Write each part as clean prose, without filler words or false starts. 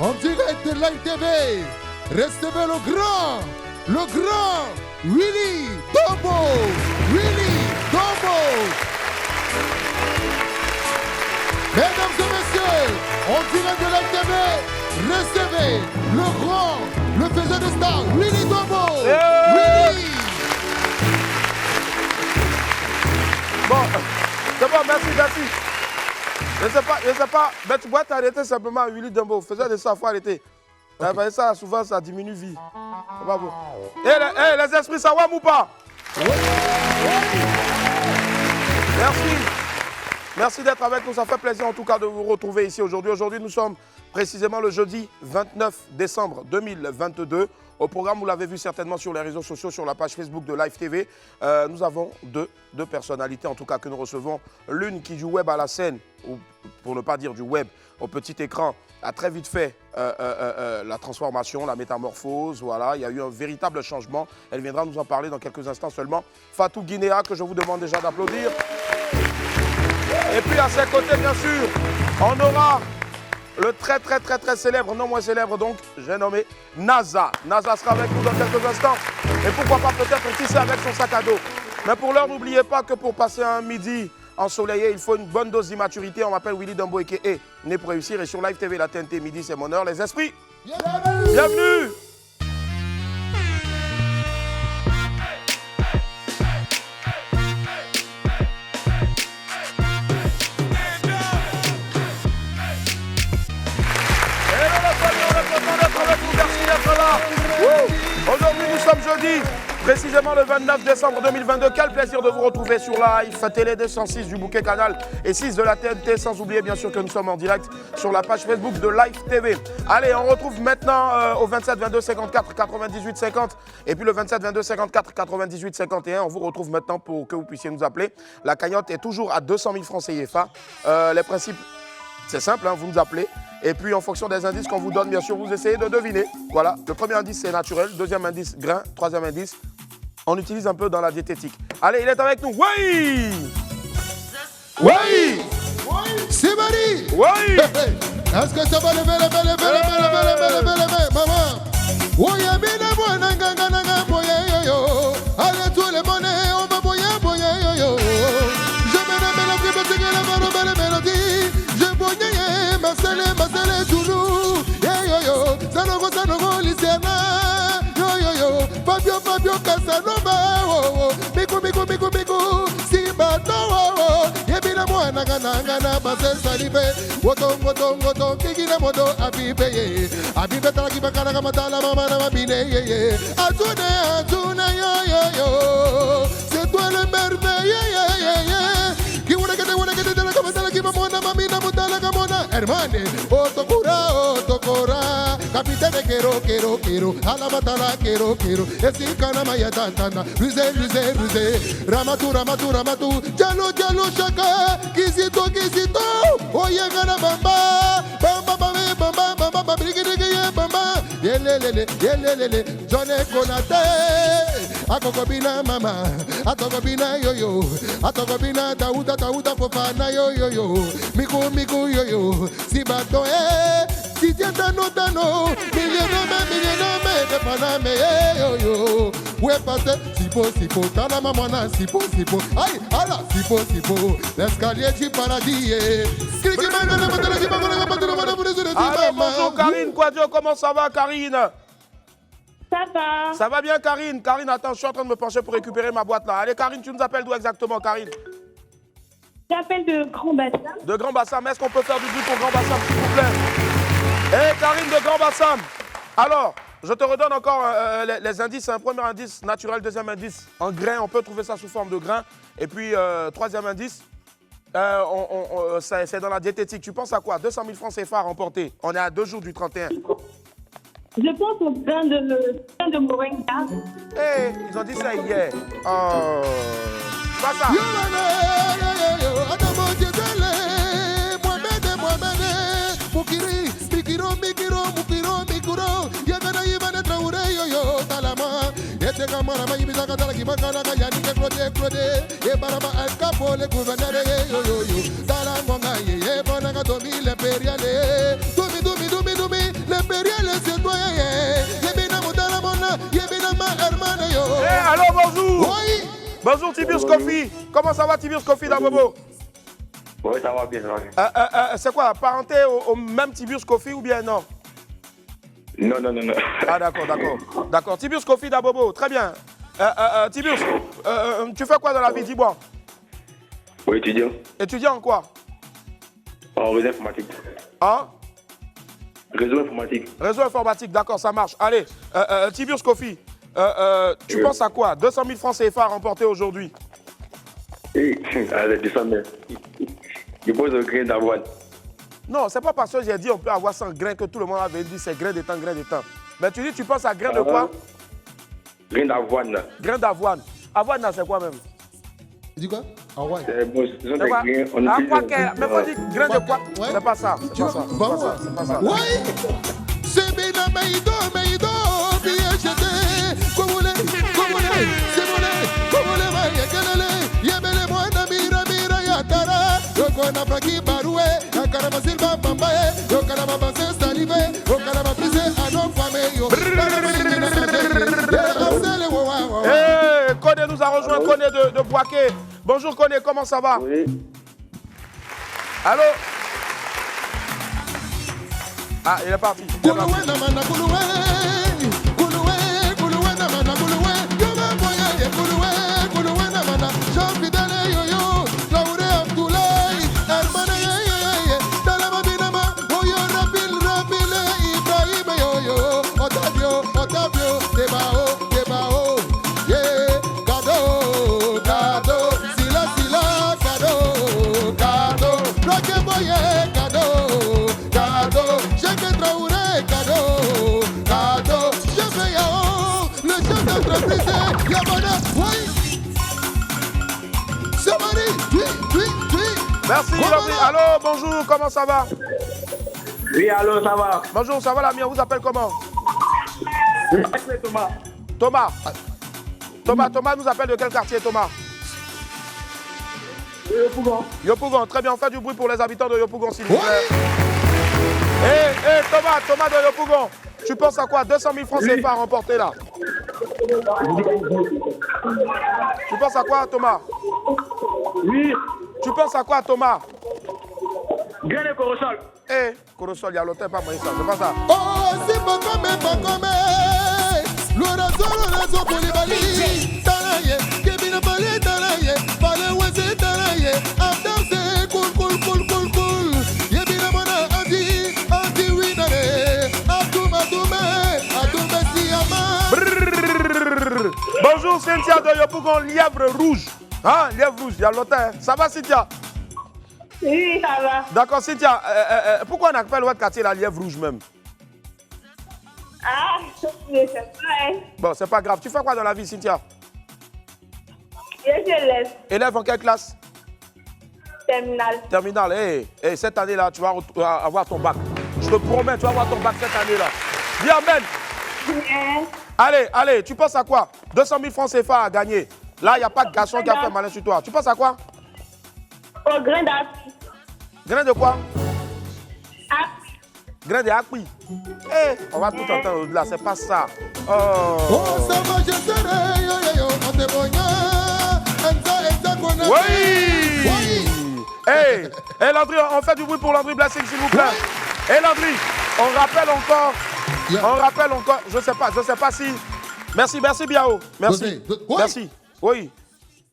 En direct de Live TV, recevez le grand Willy Dombo. Willy Dombo. Mesdames et messieurs, en direct de Live TV, recevez le grand, le faiseur de stars, Willy Dombo. Willy. Bon, c'est bon, merci. Je ne sais pas, mais tu pourrais t'arrêter simplement à Willy Dombo. Faisais de ça, il faut arrêter. Okay. Ça, souvent, ça diminue vie. C'est pas bon. Les esprits, ça va ou pas? Oui. Merci d'être avec nous. Ça fait plaisir en tout cas de vous retrouver ici aujourd'hui. Aujourd'hui, nous sommes précisément le jeudi 29 décembre 2022. Au programme, vous l'avez vu certainement sur les réseaux sociaux, sur la page Facebook de Live TV. Nous avons deux personnalités, en tout cas, que nous recevons. L'une qui joue web à la scène, ou pour ne pas dire du web, au petit écran, a très vite fait la transformation, la métamorphose. Voilà, il y a eu un véritable changement. Elle viendra nous en parler dans quelques instants seulement. Fatou Guinea, que je vous demande déjà d'applaudir. Et puis à ses côtés, bien sûr, on aura le très célèbre, non moins célèbre donc, j'ai nommé NASA. NASA sera avec nous dans quelques instants. Et pourquoi pas peut-être tisser avec son sac à dos. Mais pour l'heure, n'oubliez pas que pour passer un midi ensoleillé, il faut une bonne dose d'immaturité. On m'appelle Willy Dombo et né pour réussir. Et sur Live TV, la TNT, midi, c'est mon heure. Les esprits, bienvenue. Aujourd'hui, nous sommes jeudi, précisément le 29 décembre 2022. Quel plaisir de vous retrouver sur Live Télé 206 du Bouquet Canal et 6 de la TNT. Sans oublier bien sûr que nous sommes en direct sur la page Facebook de Live TV. Allez, on retrouve maintenant au 27 22 54 98 50 et puis le 27 22 54 98 51. On vous retrouve maintenant pour que vous puissiez nous appeler. La cagnotte est toujours à 200 000 francs CFA. Les principes, c'est simple, hein, vous nous appelez. Et puis, en fonction des indices qu'on vous donne, bien sûr, vous essayez de deviner. Voilà, le premier indice, c'est naturel. Deuxième indice, grain. Troisième indice, on utilise un peu dans la diététique. Allez, il est avec nous. Oui! Oui! C'est Marie! Oui! Est-ce que ça va lever, maman? Oui, allez, tous les monnaies, on va boyer, yo. Je me remets la prière, la mélodie. Je boyais, ma sele, toujours. Yo, Sanogo, Lycéana. Yo, Fabio, Casanova. Miku, Sibato. Yebina moana, gana, base salive. Wotongo, kikina moto, abibe, talaki, bakana, matala, mama, bine, Atuna, yo. C'est toi le merveille, Qui wanna get the Kamatala, Kimamona, Mamina, Mutala, Kamona, Hermane, Otokora, Capitaine, Kero, Alamatala, Kero, Esikana, Mayatana, Ruse, Ramatu, Jalo, Shaka, Kizito, Oyagana, Bamba, Brigade, Bamba, Yelele, John Konate, Akokobina, Mama, Atokobina, yo, Atokobina, Tauta, Fofana, yo, Miku, yo, Sibato, Tano, Millionome, Paname, yo, Wepase, Sipo, Talama, Mona, Sipo, aïe, ala, Sipo, l'escalier, paradis, Allez, bonjour Karine Quadio, comment ça va Karine? Ça va. Ça va bien Karine? Karine, attends, je suis en train de me pencher pour récupérer ma boîte là. Allez Karine, tu nous appelles d'où exactement Karine? J'appelle de Grand Bassam. De Grand Bassam, est-ce qu'on peut faire du bruit pour Grand Bassam s'il vous plaît? Karine de Grand Bassam. Alors, je te redonne encore les indices. Un premier indice naturel, deuxième indice en grain. On peut trouver ça sous forme de grain. Et puis, troisième indice, c'est dans la diététique. Tu penses à quoi? 200 000 francs CFA à remporter. On est à 2 jours du 31. Je pense au grain de moringa. Ils ont dit ça hier. Oh. Pas ça. Bonjour Tiburce Kofi. Comment ça va Tiburce Kofi d'Abobo? Oui, ça va bien, ça va bien. C'est quoi, parenté au même Tiburce Kofi ou bien non? Non. Ah d'accord. D'accord. Tiburce Kofi d'Abobo, très bien. Tiburce, tu fais quoi dans la vie, dis-moi? Oui, étudiant. Étudiant en quoi? En réseau informatique. Hein? Réseau informatique. Réseau informatique, d'accord, ça marche. Allez, Tiburce Kofi, tu penses à quoi? 200 000 francs CFA remportés aujourd'hui. Allez, 200 000. Je pose le grain d'avoine. Non, c'est pas parce que j'ai dit on peut avoir 100 grains que tout le monde avait dit c'est grain de temps. Mais tu dis tu penses à grain de quoi? Grain d'avoine. Grain d'avoine. Avoine, c'est quoi même? Tu dis quoi? Ah ouais. C'est bon, ce sont des quoi? grains. On Ah, utilise. quoi que. Mais faut dire grain de quoi? Ouais. C'est pas ça. Tu vois? C'est pas ça. Oui. C'est bien, Maïdo, bien jeté. Comme vous voulez, c'est mon comme vous voulez, Maïa, Galele, Yabele, moi, Mira, Yatara, Yokona, Fraki, Baroué, Yakarama, Silva, Pambaye, Yokanama, Bassé, Salivé, Yokanama, Prisé, Anon, Famille, Koné nous a rejoint, Koné de Boaké. Bonjour Koné, comment ça va? Oui. Allô? Ah, il est parti. Merci, allô, bonjour, comment ça va? Oui, allô, ça va? Bonjour, ça va la mienne, on vous appelle comment? Thomas. Thomas nous appelle de quel quartier, Thomas? Yopougon. Yopougon, très bien, on fait du bruit pour les habitants de Yopougon, s'il vous plaît. Hé, Thomas de Yopougon, tu penses à quoi? 200 000 francs CFA remportés là. Tu penses à quoi, Thomas? Oui. Tu penses à quoi, Thomas? Grain de Corosol. Corosol, il y a l'hôtel, pas moi, ça, c'est pas ça. Oh, c'est pas comme l'orazo, Koulibaly, Taraye, Kevin Balé, Taraye, Balé, Wazé, Taraye, Abdase, cool. Yebina Mona, Anti, Winare, Atoumé, Siama. Bonjour, Cynthia de Yopougon, lièvre rouge. Hein, lièvre rouge, il y a l'hôtel. Ça va, Cynthia? Oui, ça va. D'accord, Cynthia, pourquoi on appelle votre quartier la lièvre rouge même? Ah, mais c'est pas. Bon, c'est pas grave. Tu fais quoi dans la vie, Cynthia? Je suis élève. Élève en quelle classe? Terminale. Terminale. Hey, cette année-là, tu vas avoir ton bac. Je te promets, tu vas avoir ton bac cette année-là. Dis amen. Yeah. Allez, tu penses à quoi? 200 000 francs CFA à gagner. Là, il n'y a pas de garçon qui a fait malin sur toi. Tu penses à quoi? Au grain d'appui. Grain de quoi? Appui. Grain de acquis. On va tout entendre là, c'est pas ça. Oh, ça va, je serai, on te Oui! Hey, Landry, on fait du bruit pour Landry Blessing, s'il vous plaît. Hey, Landry, on rappelle encore, je sais pas si... Merci Biao. Merci. Oui.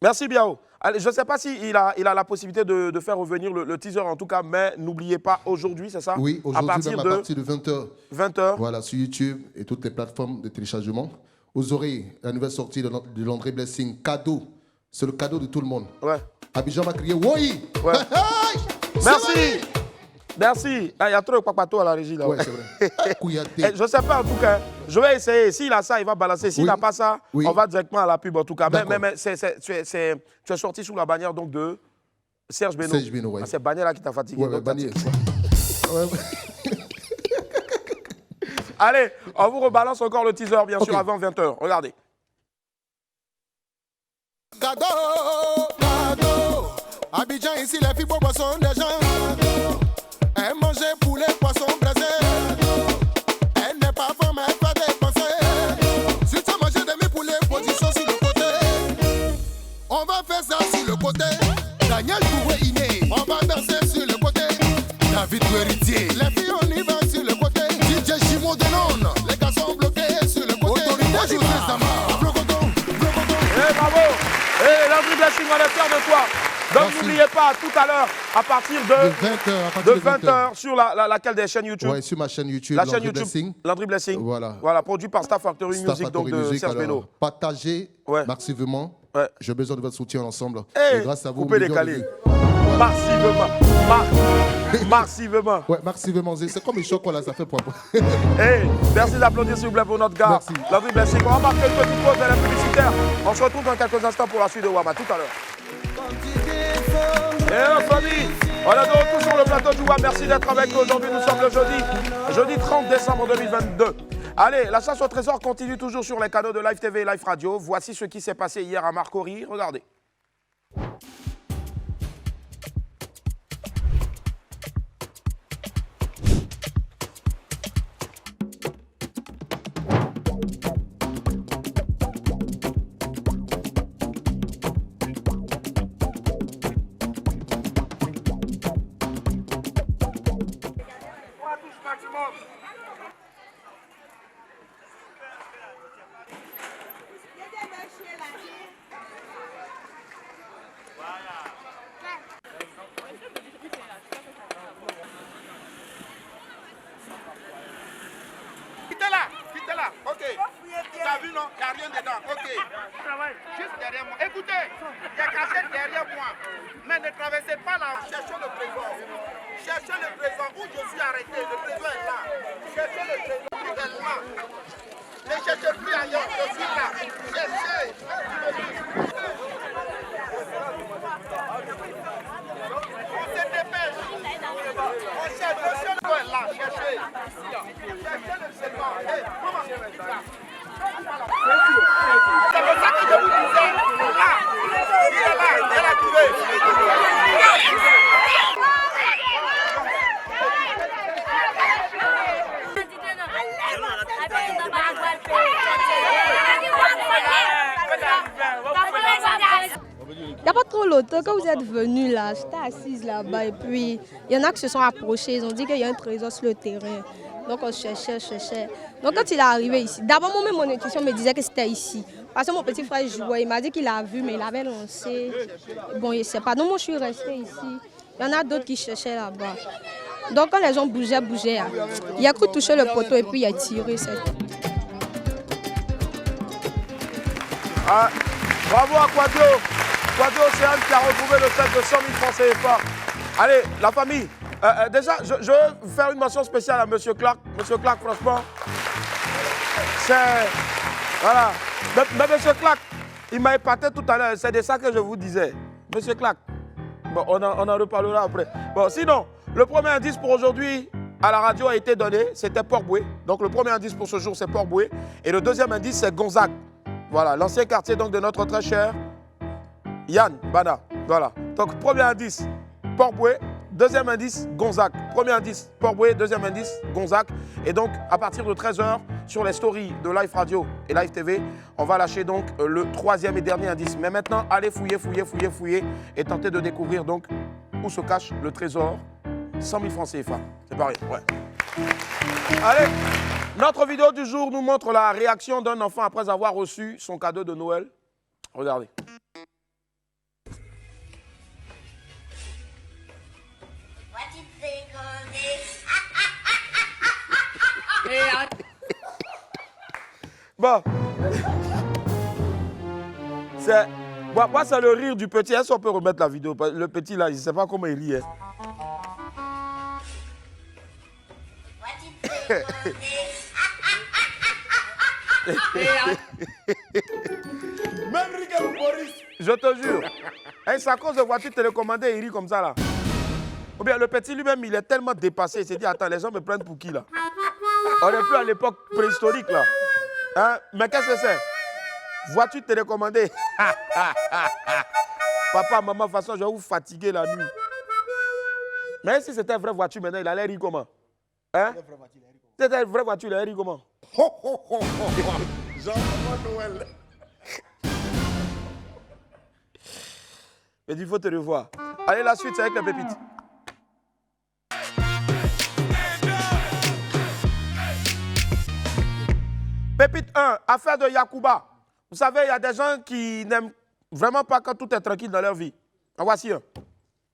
Merci Biao. Allez, je ne sais pas s'il a la possibilité de faire revenir le teaser en tout cas, mais n'oubliez pas aujourd'hui, c'est ça? Oui, aujourd'hui, à partir de 20h. 20h. Voilà, sur YouTube et toutes les plateformes de téléchargement. Vous aurez la nouvelle sortie de Landry Blessing. Cadeau. C'est le cadeau de tout le monde. Ouais. Abidjan va crier oui. Ouais. Merci. Il y a trop de papato à la régie là. Ouais, c'est vrai. Je ne sais pas en tout cas. Je vais essayer. S'il a ça, il va balancer. S'il n'a pas ça, on va directement à la pub en tout cas. Mais tu es sorti sous la bannière donc de Serge Beno. Serge Beno, ouais. C'est bannière là qui t'a fatigué. Ouais, bannière. Allez, on vous rebalance encore le teaser bien sûr avant 20h. Regardez. Cadeau. Abidjan ici les filles boissons des gens. Elle mangeait poulet, poisson braisé. Elle n'est pas femme, elle va dépenser. Si tu as mangé demi-poulet, position sur le côté. On David Guerritier. Les filles, on y va sur le côté. DJ Chimo Denon. Les gars sont bloqués sur le côté. Autorité du Testament. Blocoton. Eh, bravo. Eh, Landry Blessing, on est fiers de toi. Donc n'oubliez pas, tout à l'heure, à partir de 20h, sur laquelle des chaînes YouTube. Ouais, sur ma chaîne YouTube. La chaîne YouTube, Landry Blessing. Voilà. Produit par Star Factory Music, donc de Serge Beno. Partagez massivement. Ouais. J'ai besoin de votre soutien ensemble. Hey, et grâce à vous, coupez les calés. Massivement. Massivement. Ouais, massivement. C'est comme une chocolat, là, ça fait point. Hey, merci d'applaudir s'il vous plaît pour notre gars. Merci. Landry Blessing. On va marquer une petite pause dans la publicitaire. On se retrouve dans quelques instants pour la suite de Wama. Tout à l'heure. Et la famille, on est de retour sur le plateau du WAM. Merci d'être avec nous aujourd'hui. Nous sommes le jeudi 30 décembre 2022. Allez, la chasse au trésor continue toujours sur les canaux de Live TV et Live Radio. Voici ce qui s'est passé hier à Marcory. Regardez. Quittez-la, ok. T'as vu, non? Il n'y a rien dedans, ok. Juste derrière moi. Écoutez, il y a caché derrière moi. Mais ne traversez pas là. Cherchez le trésor. Cherchez le trésor. Où je suis arrêté, le trésor est là. Cherchez le trésor, il est là. Ne cherchez plus ailleurs, je suis là. Cherchez. On se dépêche. On cherche, le trésor est là. Cherchez. Cherchez le trésor. Hey, comment je vais faire? C'est pour ça que je vous disais. Là. Il est là. Il est trouvé. Il n'y a pas trop longtemps, quand vous êtes venus là, j'étais assise là-bas et puis il y en a qui se sont approchés, ils ont dit qu'il y a un trésor sur le terrain. Donc on cherchait. Donc quand il est arrivé ici, d'abord moi-même mon intuition me disait que c'était ici. Parce que mon petit frère jouait, il m'a dit qu'il a vu mais il avait lancé. Bon, il ne sait pas. Donc moi je suis restée ici. Il y en a d'autres qui cherchaient là-bas. Donc quand les gens bougeaient, il a cru toucher le poteau et puis il a tiré. Ah, bravo à Quadio. Quadio Océane qui a retrouvé le chèque de 100 000 francs CFA. Allez, la famille. Déjà, je veux faire une mention spéciale à M. Clark. M. Clark, franchement, c'est... Voilà. Mais M. Clark, il m'a épaté tout à l'heure. C'est de ça que je vous disais. M. Clark, bon, on en reparlera après. Bon, sinon, le premier indice pour aujourd'hui à la radio a été donné. C'était Port-Boué. Donc, le premier indice pour ce jour, c'est Port-Boué. Et le deuxième indice, c'est Gonzague. Voilà, l'ancien quartier donc, de notre très cher Yann Bana. Voilà. Donc, premier indice, Port-Boué. Deuxième indice, Gonzague. Premier indice, Port-Boué. Deuxième indice, Gonzague. Et donc, à partir de 13h, sur les stories de Live Radio et Live TV, on va lâcher donc le troisième et dernier indice. Mais maintenant, allez fouiller et tenter de découvrir donc où se cache le trésor. 100 000 francs CFA. C'est pas rien, ouais. Allez, notre vidéo du jour nous montre la réaction d'un enfant après avoir reçu son cadeau de Noël. Regardez. Bon. C'est... Moi, c'est le rire du petit. Est-ce qu'on peut remettre la vidéo? Le petit, là, il ne sait pas comment il rit. Hein. Même Rick et Boris. Je te jure. Un sacoche de voiture télécommandée, il rit comme ça, là. Ou bien le petit lui-même, il est tellement dépassé. Il s'est dit, attends, les gens me prennent pour qui, là? On n'est plus à l'époque préhistorique, là. Hein? Mais qu'est-ce que c'est? Voiture télécommandée. Papa, maman, de toute façon, je vais vous fatiguer la nuit. Mais si c'était une vraie voiture, maintenant, il allait rire comment? Hein? Si c'était une vraie voiture, il allait rire comment? Jean-François Noël. Mais il faut te revoir. Allez, la suite, c'est avec les pépites. Pépite 1, affaire de Yacouba. Vous savez, il y a des gens qui n'aiment vraiment pas quand tout est tranquille dans leur vie. En voici un.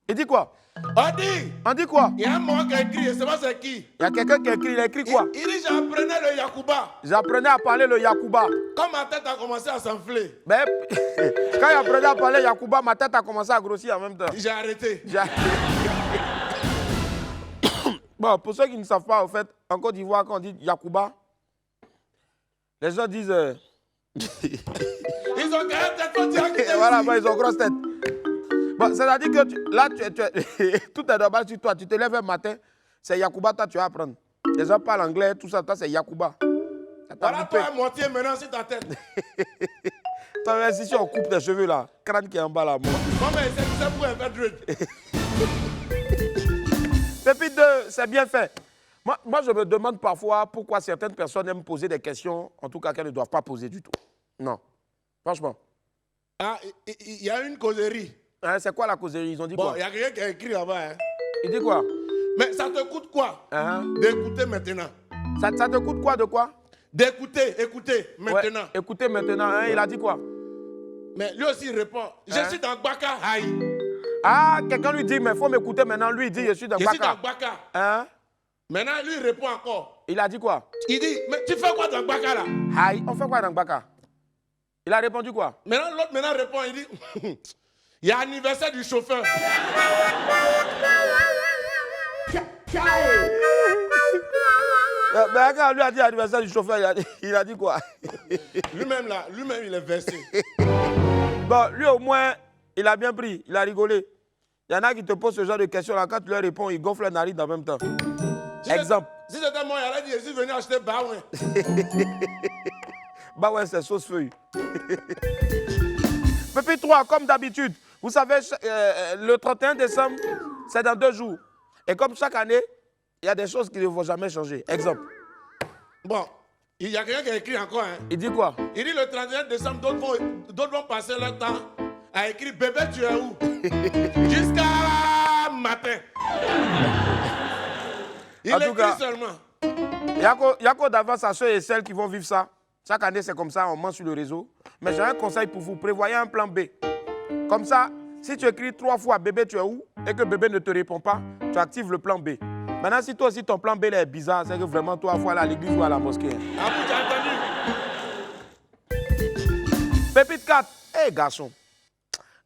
Il dit quoi? On dit quoi? Il y a un mot qui a écrit, je ne sais pas c'est qui. Il y a quelqu'un qui a écrit, il a écrit quoi? Il dit j'apprenais le Yacouba. J'apprenais à parler le Yacouba. Quand ma tête a commencé à s'enfler. Ben, quand j'apprenais à parler Yacouba, ma tête a commencé à grossir en même temps. J'ai arrêté. Bon, pour ceux qui ne savent pas, en fait, en Côte d'Ivoire, quand on dit Yacouba, les gens disent... Ils ont gagné tête, faut dire qu'ils voilà, bon, ils ont grosse tête. Bon, c'est-à-dire que tout est normal sur toi. Tu te lèves un matin, c'est Yacouba, toi, tu vas apprendre. Les gens parlent anglais, tout ça, toi, c'est Yacouba. Voilà, toi, un moitié maintenant sur ta tête. Toi, même si on coupe tes cheveux là, crâne qui est en bas là. Bon, mais c'est pour un fait dread. Pépite 2, c'est bien fait. Moi, je me demande parfois pourquoi certaines personnes aiment poser des questions, en tout cas qu'elles ne doivent pas poser du tout. Non. Franchement. Ah, il y a une causerie. Hein, c'est quoi la causerie? Ils ont dit quoi? Bon, il y a quelqu'un qui a écrit là-bas. Hein. Il dit quoi? Mais ça te coûte quoi d'écouter maintenant? Ça te coûte quoi de quoi? Écouter maintenant. Ouais, écoutez maintenant, hein, il a dit quoi? Mais lui aussi il répond, je suis dans Gbaka Haï. Ah, quelqu'un lui dit, mais il faut m'écouter maintenant. Lui, il dit, je suis dans Gbaka. Je suis dans Gbaka. Hein? Maintenant, lui, il répond encore. Il a dit quoi? Il dit, mais tu fais quoi dans Gbaka là? Aïe, on fait quoi dans Gbaka? Il a répondu quoi? Maintenant, l'autre répond, il dit, il y a l'anniversaire du chauffeur. Mais quand lui a dit l'anniversaire du chauffeur, il a dit quoi? Lui-même, il est versé. Bon, lui au moins, il a bien pris, il a rigolé. Il y en a qui te posent ce genre de questions là, quand tu leur réponds, ils gonflent la narine en même temps. Exemple. Si c'était moi, il aurait dit, je suis venu acheter Baouin. Baouin, c'est sauce feuille. Pépite 3, comme d'habitude, vous savez, le 31 décembre, c'est dans 2 jours. Et comme chaque année, il y a des choses qui ne vont jamais changer. Exemple. Bon, il y a quelqu'un qui a écrit encore. Hein. Il dit quoi? Il dit le 31 décembre, d'autres vont passer leur temps à écrire bébé, tu es où? Jusqu'à matin. Il écrit seulement. Il y a qu'au d'avance à ceux et celles qui vont vivre ça. Chaque année, c'est comme ça, on ment sur le réseau. Mais j'ai un conseil pour vous, prévoyez un plan B. Comme ça, si tu écris 3 fois bébé, tu es où? Et que bébé ne te répond pas, tu actives le plan B. Maintenant, si toi aussi ton plan B est bizarre, c'est que vraiment toi, il faut aller à l'église ou à la mosquée. Ah, vous avez entendu? Pépite 4. Hé, garçon,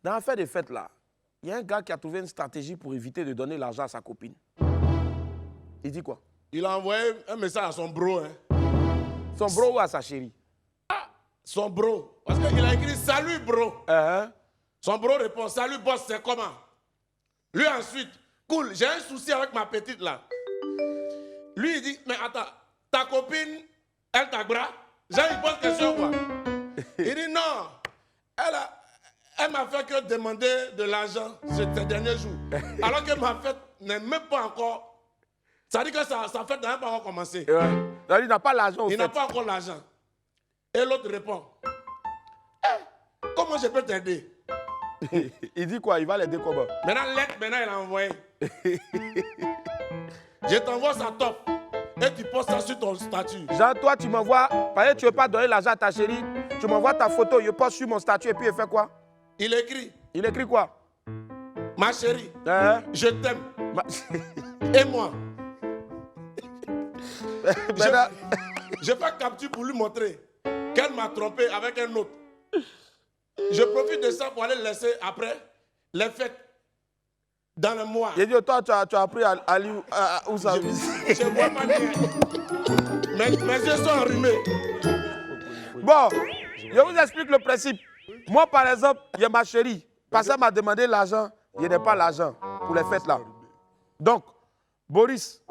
dans l'affaire des fêtes là, il y a un gars qui a trouvé une stratégie pour éviter de donner l'argent à sa copine. Il dit quoi? Il a envoyé un message à son bro. Hein. Son bro ou à sa chérie? Ah, son bro. Parce qu'il a écrit salut bro. Son bro répond salut boss, c'est comment? Lui ensuite, cool, j'ai un souci avec ma petite là. Lui il dit, mais attends, ta copine, elle t'a bras? J'ai une bonne question quoi. Il dit non, elle m'a fait que demander de l'argent ces derniers jours. Alors que ma fête n'est même pas encore. Ça dit que sa fête n'a pas encore commencé. Ouais. Il n'a pas l'argent. Il n'a pas encore l'argent. Et l'autre répond, comment je peux t'aider? Il dit quoi? Il va l'aider comment? Maintenant, il a envoyé. Je t'envoie sa top. Et tu postes ça sur ton statut. Jean, toi, tu m'envoies. Parce que tu ne veux pas donner l'argent à ta chérie. Tu m'envoies ta photo, je poste sur mon statut et puis il fait quoi? Il écrit. Il écrit quoi? Ma chérie, je t'aime. Et moi? Je fais capture pour lui montrer qu'elle m'a trompé avec un autre. Je profite de ça pour aller laisser après les fêtes dans le mois. Il dit, toi, tu as appris à lire où ça? Je ne vois pas bien. Mes yeux sont enrhumés. Bon, je vous explique le principe. Moi, par exemple, il y a ma chérie. Parce qu'elle m'a demandé l'argent, je n'ai pas l'argent pour les fêtes là. Donc, Boris,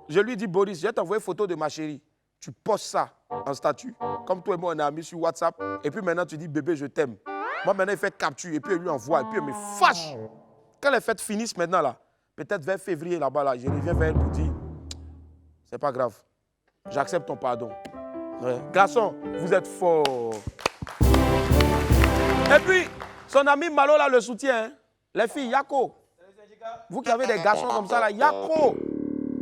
je lui dis, Boris, je vais t'envoyer une photo de ma chérie. Tu postes ça en statut. Comme toi et moi, on est amis sur WhatsApp. Et puis maintenant, tu dis, bébé, je t'aime. Moi, maintenant, il fait capture. Et puis, il lui envoie. Et puis, il me fâche. Quand les fêtes finissent maintenant, là, peut-être vers février, là-bas, là, je reviens vers elle pour dire, c'est pas grave. J'accepte ton pardon. Ouais. Garçon, vous êtes fort. Et puis, son ami Malo, là, le soutient. Hein. Les filles, Yako. Vous qui avez des garçons comme ça, là, Yako.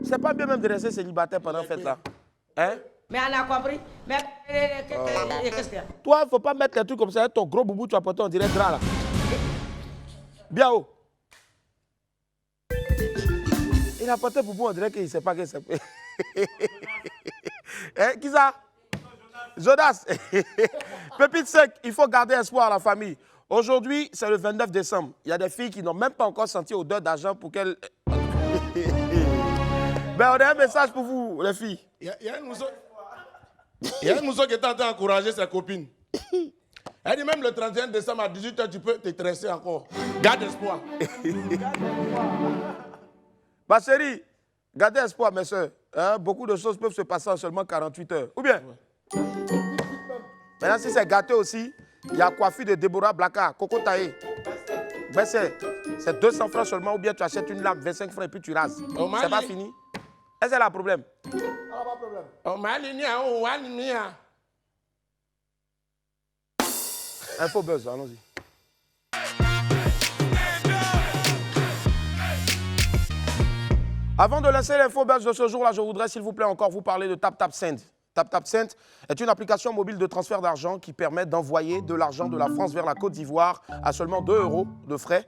C'est pas bien même de rester célibataire pendant la fête, là. Hein? Mais on a compris. Mais qu'est-ce qu'il y a? Toi, il ne faut pas mettre les trucs comme ça. Ton gros boubou, tu as porté, on dirait grand là. Bien haut. Il a porté boubou, on dirait qu'il ne sait pas qu'il s'est fait. Qui ça? Jonas. Pépite sec, il faut garder espoir à la famille. Aujourd'hui, c'est le 29 décembre. Il y a des filles qui n'ont même pas encore senti odeur d'argent pour qu'elles... Ben, on a un message pour vous, les filles. Il y a un mousseau qui est en train d'encourager ses copines. Elle dit même le 31 décembre à 18h, tu peux te tresser encore. Garde espoir. Ma chérie, gardez espoir, mes soeurs. Hein, beaucoup de choses peuvent se passer en seulement 48 heures. Ou bien? Ouais. Maintenant, si c'est gâté aussi, il y a coiffure de Déborah Blaka, Coco Taï. Ben c'est 200 francs seulement, ou bien tu achètes une lame, 25 francs et puis tu rases. Oh, c'est pas fini. Est-ce que c'est le problème? Ah, pas de problème. Info buzz, allons-y. Avant de lancer l'info buzz de ce jour-là, je voudrais, s'il vous plaît, encore vous parler de TapTapSend. TapTapSend est une application mobile de transfert d'argent qui permet d'envoyer de l'argent de la France vers la Côte d'Ivoire à seulement 2 € de frais,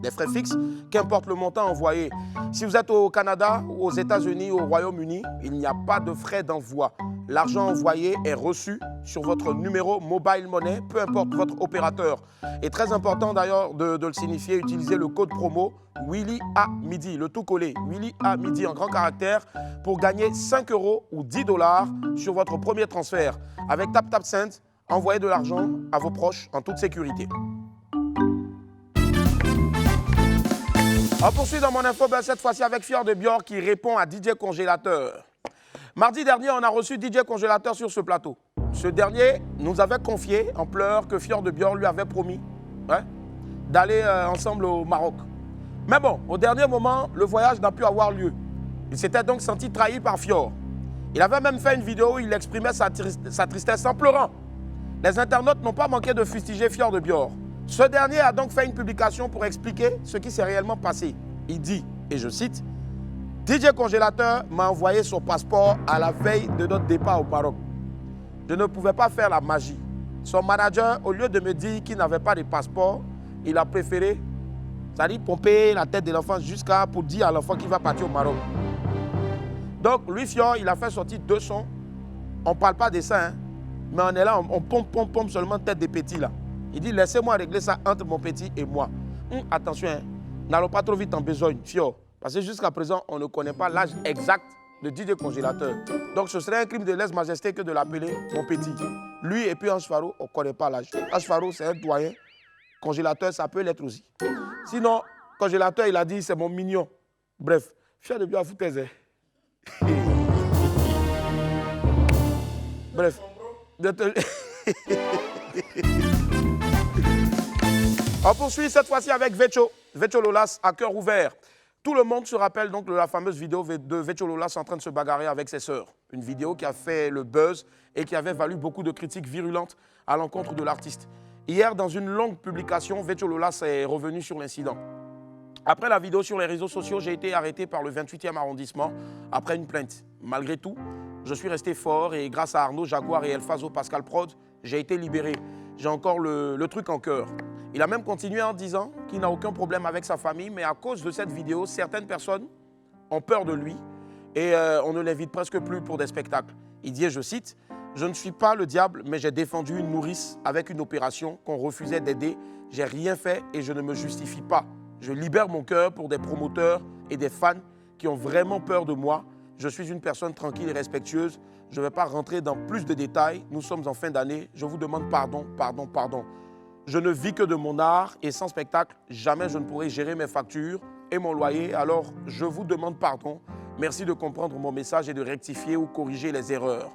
des frais fixes, qu'importe le montant envoyé. Si vous êtes au Canada, aux États-Unis, au Royaume-Uni, il n'y a pas de frais d'envoi. L'argent envoyé est reçu sur votre numéro mobile money, peu importe votre opérateur. Et très important d'ailleurs de le signifier, utilisez le code promo Willy à midi, le tout collé, Willy à midi en grand caractère pour gagner 5 € ou 10 $ sur votre premier transfert. Avec TapTapSend, envoyez de l'argent à vos proches en toute sécurité. On poursuit dans mon info, cette fois-ci avec Fior de Bior qui répond à DJ Congélateur. Mardi dernier, on a reçu DJ Congélateur sur ce plateau. Ce dernier nous avait confié en pleurs que Fior de Bior lui avait promis d'aller ensemble au Maroc. Mais bon, au dernier moment, le voyage n'a pu avoir lieu. Il s'était donc senti trahi par Fior. Il avait même fait une vidéo où il exprimait sa tristesse en pleurant. Les internautes n'ont pas manqué de fustiger Fior de Bior. Ce dernier a donc fait une publication pour expliquer ce qui s'est réellement passé. Il dit, et je cite, « DJ Congélateur m'a envoyé son passeport à la veille de notre départ au Maroc. Je ne pouvais pas faire la magie. Son manager, au lieu de me dire qu'il n'avait pas de passeport, il a préféré, c'est-à-dire pomper la tête de l'enfant jusqu'à pour dire à l'enfant qu'il va partir au Maroc. » Donc, lui, Fior, il a fait sortir 2 sons. On ne parle pas de ça, hein, mais on est là, on pompe seulement tête des petits là. Il dit, laissez-moi régler ça entre mon petit et moi. Attention, hein, n'allons pas trop vite en besogne, Fior. Parce que jusqu'à présent, on ne connaît pas l'âge exact de DJ Congélateur. Donc ce serait un crime de lèse-majesté que de l'appeler mon petit. Lui et puis Ange Faro, on ne connaît pas l'âge. Ange Faro, c'est un doyen. Congélateur, ça peut l'être aussi. Sinon, Congélateur, il a dit, c'est mon mignon. Bref, Fior de bien à foutre tes airs. Bref. On poursuit cette fois-ci avec Vecho. Vecho Lolas à cœur ouvert. Tout le monde se rappelle donc de la fameuse vidéo de Vecho Lolas en train de se bagarrer avec ses sœurs. Une vidéo qui a fait le buzz et qui avait valu beaucoup de critiques virulentes à l'encontre de l'artiste. Hier, dans une longue publication, Vecho Lolas est revenu sur l'incident. Après la vidéo sur les réseaux sociaux, j'ai été arrêté par le 28e arrondissement après une plainte. Malgré tout, je suis resté fort et grâce à Arnaud Jaguar et Elfazo Pascal Prod, j'ai été libéré. J'ai encore le truc en cœur. Il a même continué en disant qu'il n'a aucun problème avec sa famille, mais à cause de cette vidéo, certaines personnes ont peur de lui et on ne l'invite presque plus pour des spectacles. Il dit, et je cite, « Je ne suis pas le diable, mais j'ai défendu une nourrice avec une opération qu'on refusait d'aider. J'ai rien fait et je ne me justifie pas. Je libère mon cœur pour des promoteurs et des fans qui ont vraiment peur de moi. Je suis une personne tranquille et respectueuse. Je ne vais pas rentrer dans plus de détails. Nous sommes en fin d'année. Je vous demande pardon, pardon, pardon. Je ne vis que de mon art et sans spectacle, jamais je ne pourrai gérer mes factures et mon loyer. Alors, je vous demande pardon. Merci de comprendre mon message et de rectifier ou corriger les erreurs. »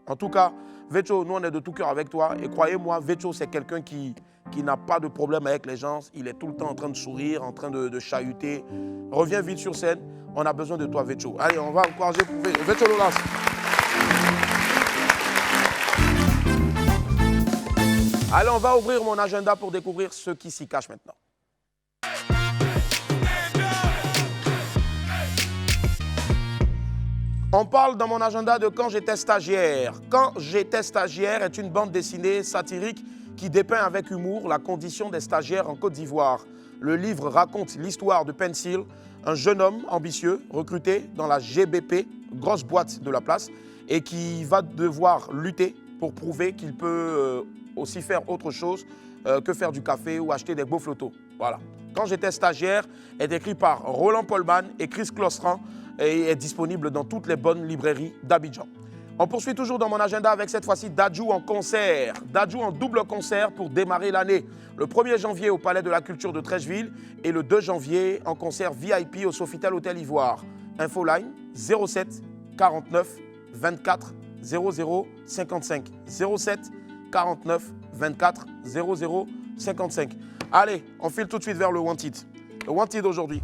En tout cas, Vecho, nous on est de tout cœur avec toi. Et croyez-moi, Vecho, c'est quelqu'un qui n'a pas de problème avec les gens. Il est tout le temps en train de sourire, en train de chahuter. Reviens vite sur scène. On a besoin de toi, Vecho. Allez, on va encourager pour Vecho Lolas. Allez, on va ouvrir mon agenda pour découvrir ce qui s'y cache maintenant. On parle dans mon agenda de Quand j'étais stagiaire. Quand j'étais stagiaire est une bande dessinée satirique qui dépeint avec humour la condition des stagiaires en Côte d'Ivoire. Le livre raconte l'histoire de Pencil, un jeune homme ambitieux recruté dans la GBP, grosse boîte de la place, et qui va devoir lutter pour prouver qu'il peut aussi faire autre chose que faire du café ou acheter des beaux flottos. Voilà. Quand j'étais stagiaire est écrit par Roland Polman et Chris Clostran et est disponible dans toutes les bonnes librairies d'Abidjan. On poursuit toujours dans mon agenda avec cette fois-ci Dadju en concert. Dadju en double concert pour démarrer l'année. Le 1er janvier au Palais de la Culture de Trècheville et le 2 janvier en concert VIP au Sofitel Hôtel Ivoire. Infoline 07 49 24 00 55. 07 49 24 00 55. Allez, on file tout de suite vers le Wanted. Le Wanted aujourd'hui.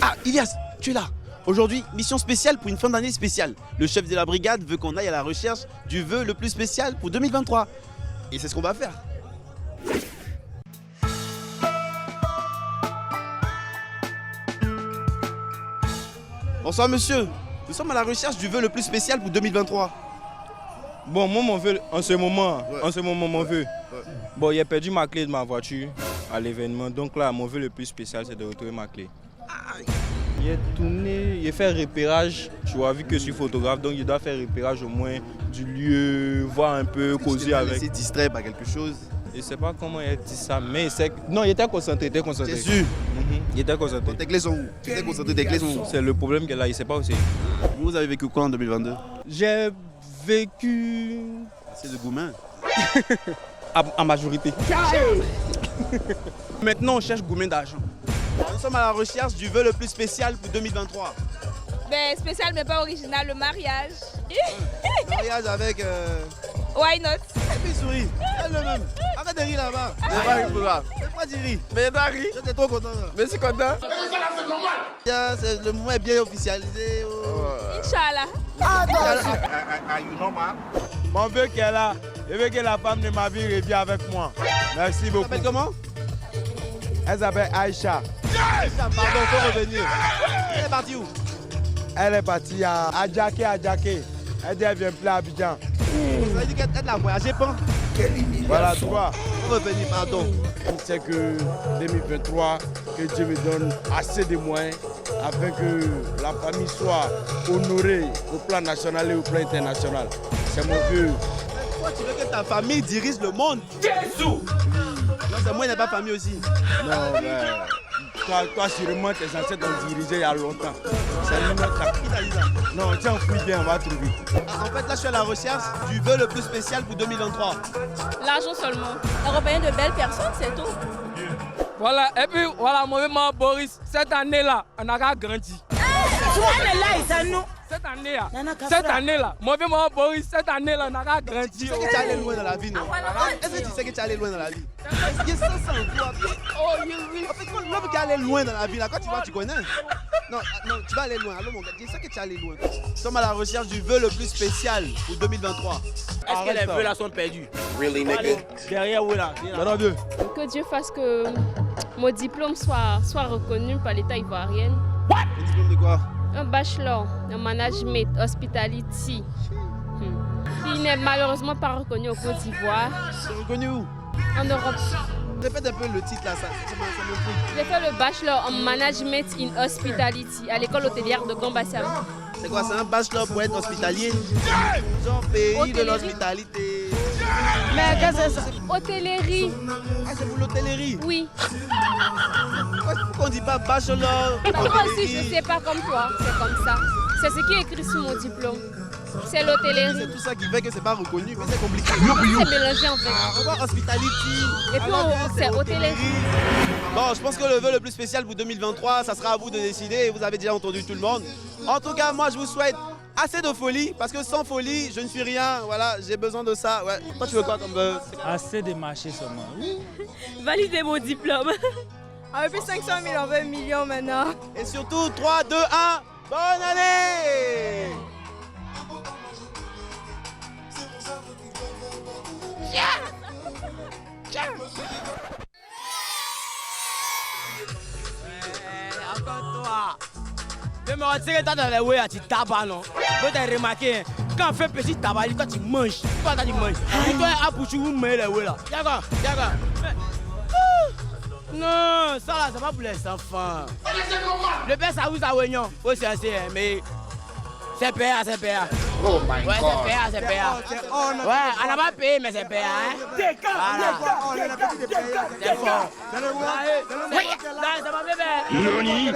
Ah, Ilias, tu es là. Aujourd'hui, mission spéciale pour une fin d'année spéciale. Le chef de la brigade veut qu'on aille à la recherche du vœu le plus spécial pour 2023. Et c'est ce qu'on va faire. Bonsoir monsieur, nous sommes à la recherche du vœu le plus spécial pour 2023. Bon, moi, mon vœu, en ce moment, mon vœu. Bon, j'ai perdu ma clé de ma voiture à l'événement. Donc là, mon vœu le plus spécial, c'est de retrouver ma clé. J'ai tourné, j'ai fait repérage, tu vois, vu que je suis photographe, donc je dois faire repérage au moins du lieu, voir un peu, causer avec. Est-ce distrait par quelque chose? Je ne sais pas comment il dit ça, mais c'est... Non, il était concentré, C'est sûr. Il était concentré. Tes clés sont où? Tu étais concentré, tes clés sont où? C'est le problème qu'elle a, il ne sait pas aussi. Vous avez vécu quoi en 2022? J'ai vécu... C'est de Goumin. à majorité. Maintenant, on cherche Goumin d'argent. Nous sommes à la recherche du vœu le plus spécial pour 2023. Ben, spécial mais pas original, le mariage. Mariage avec... Why not? Et puis souris, elle le même. Arrête de rire là-bas. C'est pas une blague. C'est pas du rire. Mais Dari, J'étais trop content. mais c'est content. Le moment est bien officialisé. Inch'Allah. Mon vœu qu'elle a, je veux que la femme de ma vie revienne avec moi. Merci Tu beaucoup. t'appelles comment? Elle s'appelle Aïcha. Pardon, faut revenir. Elle est partie où? Elle est partie à Adjaké. Elle dit elle vient plus à Abidjan. Ça veut dire qu'elle a voyagé, pas? Voilà, tu vois. Faut revenir, pardon. C'est que 2023, que Dieu me donne assez de moyens afin que la famille soit honorée au plan national et au plan international. C'est mon vœu. Pourquoi tu veux que ta famille dirige le monde? Jésus! Non, c'est moi, il n'y a pas famille aussi. Non, mais toi sûrement, tes ancêtres ont dirigé il y a longtemps. C'est notre Qui t'a dit ça? Non, tiens, fouille bien, on va trouver. En fait, là, je suis à la recherche du vœu le plus spécial pour 2023. L'argent seulement. Européen de belles personnes, c'est tout. Voilà, et puis voilà, mon maman Boris, cette année-là, on a grandi. Cette année-là, mon maman Boris, cette année-là, on a grandi. Tu sais que tu es allé loin dans la vie, non? Est-ce que tu sais que tu es allé loin dans la vie? Il y a 500 fois. Oh, oui. En fait, l'homme qui est allé loin dans la vie, là, quand tu vois, tu connais. Non, tu vas aller loin. Alors, mon gars, je sais que tu es allé loin. Nous sommes à la recherche du vœu le plus spécial pour 2023. Est-ce que les vœux là sont perdus? Really, nigga? Derrière où là? Maintenant deux. Que Dieu fasse que mon diplôme soit reconnu par l'État ivoirien. Un diplôme de quoi? Un bachelor en management hospitality. Il n'est malheureusement pas reconnu au Côte d'Ivoire. C'est reconnu où? En Europe. Répète un peu le titre là, ça me fout. J'ai fait le bachelor en management in hospitality à l'école hôtelière de Gambassam. C'est quoi? C'est un bachelor pour être hospitalier? Genre pays de Hôtellerie. l'hospitalité. Mais qu'est-ce que c'est ça? Hôtellerie. Ah, c'est pour l'hôtellerie? Oui. Pourquoi on dit pas bachelor? Moi aussi, je ne sais pas comme toi. C'est comme ça. C'est ce qui est écrit sur mon diplôme. C'est l'hôtellerie. C'est tout ça qui fait que c'est pas reconnu, mais c'est compliqué. C'est mélangé en fait. On voit hospitality. Et puis c'est hôtellerie. Bon, je pense que le vœu le plus spécial pour 2023, ça sera à vous de décider. Vous avez déjà entendu tout le monde. En tout cas, moi, je vous souhaite assez de folie, parce que sans folie, je ne suis rien. Voilà, j'ai besoin de ça. Ouais. Toi, tu veux quoi comme vœu? Assez de marcher seulement. Valider mon diplôme. Avec 500 000, on veut 1 million maintenant. Et surtout, 3, 2, 1, bonne année! Encore toi. Mais tu sais que toi dans les ouais, tu tabac, non? Tu as remarqué, hein, quand on fait petit tabac, toi tu manges. Toi tu manges. Et toi, à Bouchou, vous mettez les ouais là. D'accord. Non, ça là, c'est pas pour les enfants. Le père, ça vous a oignon. Oh, c'est assez, mais. C'est payé. Oh my Ouais, God. c'est payé. Ouais, on n'a pas payé, mais c'est payé, hein. C'est fort. Oui, là, c'est ma bébé. Noni.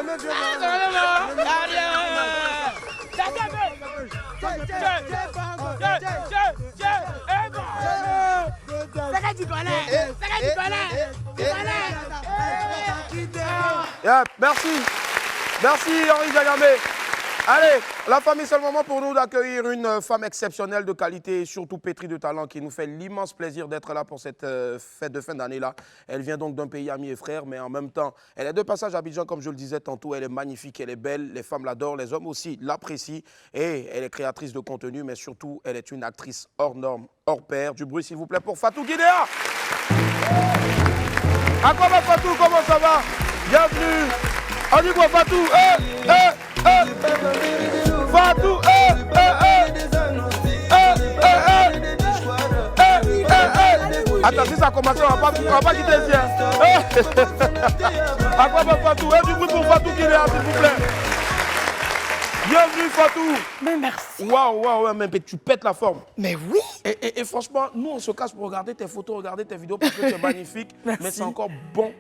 Merci Henri Zagamé. Allez, la famille, c'est le moment pour nous d'accueillir une femme exceptionnelle de qualité et surtout pétrie de talent qui nous fait l'immense plaisir d'être là pour cette fête de fin d'année-là. Elle vient donc d'un pays ami et frère, mais en même temps, elle est de passage à Abidjan, comme je le disais tantôt. Elle est magnifique, elle est belle, les femmes l'adorent, les hommes aussi l'apprécient. Et elle est créatrice de contenu, mais surtout, elle est une actrice hors norme, hors pair. Du bruit, s'il vous plaît, pour Fatou Guinea. Akoma Fatou, comment ça va? Bienvenue. On dit quoi, Fatou? Fatou, Attends, si ça commence, on va pas quitter ici. À quoi va Fatou? Du bruit pour Fatou qui est là, s'il vous plaît. Bienvenue, Fatou. Mais merci. Waouh, mais tu pètes la forme. Mais oui. Et franchement, nous, on se cache pour regarder tes photos, regarder tes vidéos parce que c'est magnifique. Mais c'est encore bon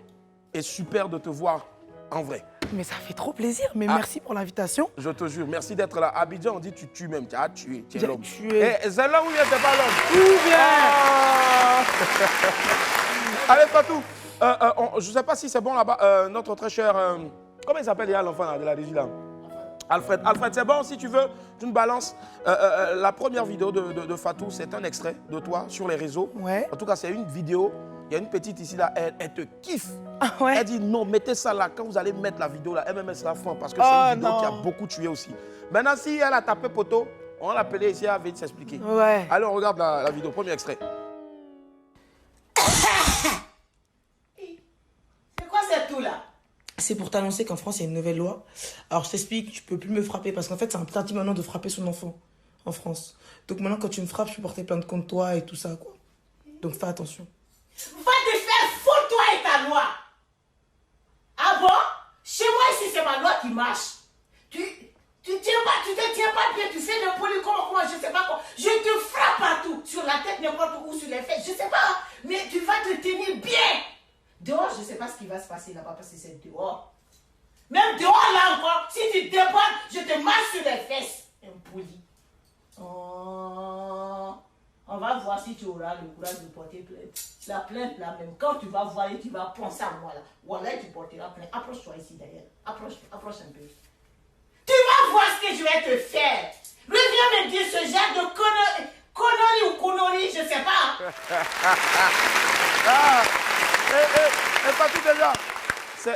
et super de te voir en vrai. Mais ça fait trop plaisir, mais merci pour l'invitation. Je te jure, merci d'être là. Abidjan, on dit tu tues même, tu as tué, tu es l'homme. Tué. C'est là où il n'est pas l'homme. Tout bien. Allez, Fatou, je ne sais pas si c'est bon là-bas, notre très cher, comment il s'appelle l'enfant là, de la régie là? Alfred, c'est bon, si tu veux, tu me balances. La première vidéo de Fatou, c'est un extrait de toi sur les réseaux. Ouais. En tout cas, c'est une vidéo. Il y a une petite ici, là, elle te kiffe. Ah ouais. Elle dit non, mettez ça là. Quand vous allez mettre la vidéo là, elle me sera franc parce que c'est une vidéo qui a beaucoup tué aussi. Maintenant, si elle a tapé poteau, on va l'appeler ici, elle va vite s'expliquer. Ouais. Allez, on regarde la vidéo. Premier extrait. C'est quoi cette tout là? C'est pour t'annoncer qu'en France, il y a une nouvelle loi. Alors, je t'explique, tu peux plus me frapper parce qu'en fait, c'est interdit maintenant de frapper son enfant en France. Donc maintenant, quand tu me frappes, je peux porter plainte contre toi et tout ça, quoi. Donc, fais attention. Va te faire foutre, toi et ta loi. Ah bon? Chez moi, ici, c'est ma loi qui marche. Tu te tiens pas bien, tu fais le poli, comment, je sais pas quoi. Je te frappe partout, sur la tête, n'importe où, sur les fesses, je sais pas. Mais tu vas te tenir bien. Dehors, je sais pas ce qui va se passer là-bas parce que c'est dehors. Même dehors, là encore, si tu débordes, je te marche sur les fesses. Impoli. Oh. On va voir si tu auras le courage de porter plainte. La plainte là même, quand tu vas voir et tu vas penser à moi là, voilà, tu porteras plainte. Approche-toi ici derrière. Approche un peu. Tu vas voir ce que je vais te faire. Reviens me dire ce genre de conneries ou conneries, je sais pas. Fatou déjà,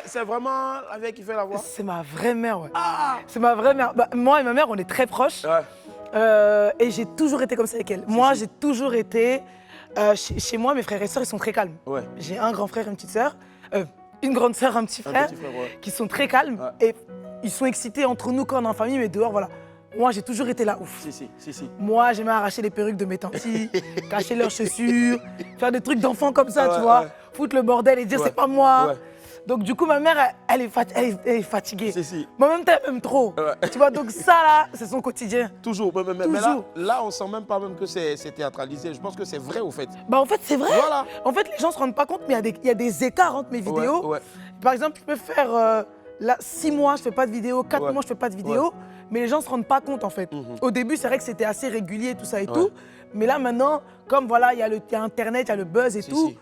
c'est vraiment la vieille qui fait la voix? C'est ma vraie mère, ouais. C'est ma vraie mère. Bah, moi et ma mère, on est très proches. Ouais. Et j'ai toujours été comme ça avec elle. Moi, j'ai toujours été... chez moi, mes frères et sœurs, ils sont très calmes. Ouais. J'ai un grand frère et une petite sœur. Une grande sœur, un petit frère, ouais. qui sont très calmes. Ouais. Et ils sont excités entre nous quand on est en famille, mais dehors, voilà. Moi, j'ai toujours été là, ouf. Si. Moi, j'aimais arracher les perruques de mes tantis, cacher leurs chaussures, faire des trucs d'enfants comme ça, tu vois. Foutre le bordel et dire c'est pas moi. Ouais. Donc du coup, ma mère, elle est fatiguée. Si. Moi-même, elle m'aime trop. Ouais. Tu vois, donc ça, là, c'est son quotidien. Toujours. Mais Toujours. là, on sent même pas même que c'est théâtralisé. Je pense que c'est vrai, au fait. Bah, en fait, c'est vrai. Voilà. En fait, les gens se rendent pas compte, mais il y a des écarts entre mes vidéos. Ouais. Par exemple, je peux faire là, 6 mois, je fais pas de vidéo, 4 mois, je fais pas de vidéo. Mais les gens se rendent pas compte, en fait. Au début, c'est vrai que c'était assez régulier, tout ça et tout. Mais là, maintenant, comme voilà, il y a Internet, il y a le buzz et tout,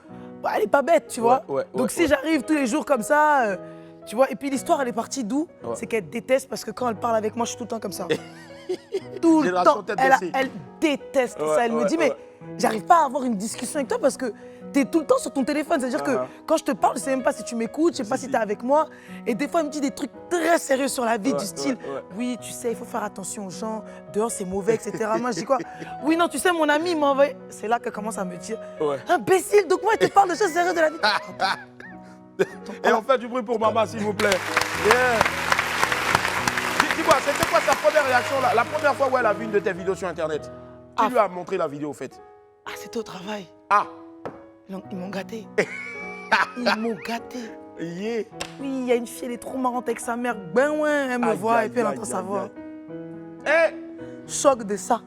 bah, elle est pas bête, tu vois. Donc si j'arrive tous les jours comme ça, tu vois, et puis l'histoire, elle est partie d'où? C'est qu'elle déteste parce que quand elle parle avec moi, je suis tout le temps comme ça. Tout le temps. Elle déteste ça. Elle me dit, mais j'arrive pas à avoir une discussion avec toi parce que t'es tout le temps sur ton téléphone. C'est-à-dire que quand je te parle, je sais même pas si tu m'écoutes, je sais pas si t'es avec moi. Et des fois, elle me dit des trucs très sérieux sur la vie, du style, oui, tu sais, il faut faire attention aux gens, dehors c'est mauvais, etc. Moi, je dis quoi? Oui, non, tu sais, mon ami m'a envoyé. C'est là qu'elle commence à me dire, imbécile, donc moi, elle te parle de choses sérieuses de la vie. Et on fait du bruit pour maman, s'il vous plaît. c'était quoi sa première réaction, la première fois où elle a vu une de tes vidéos sur Internet? Qui lui a montré la vidéo, au fait? Ah, c'était au travail. Ah. Ils m'ont gâté. Ils m'ont gâté. Yeah. Oui, il y a une fille, elle est trop marrante avec sa mère. Ben ouais, elle me voit et puis elle entend sa voix. Choc de ça.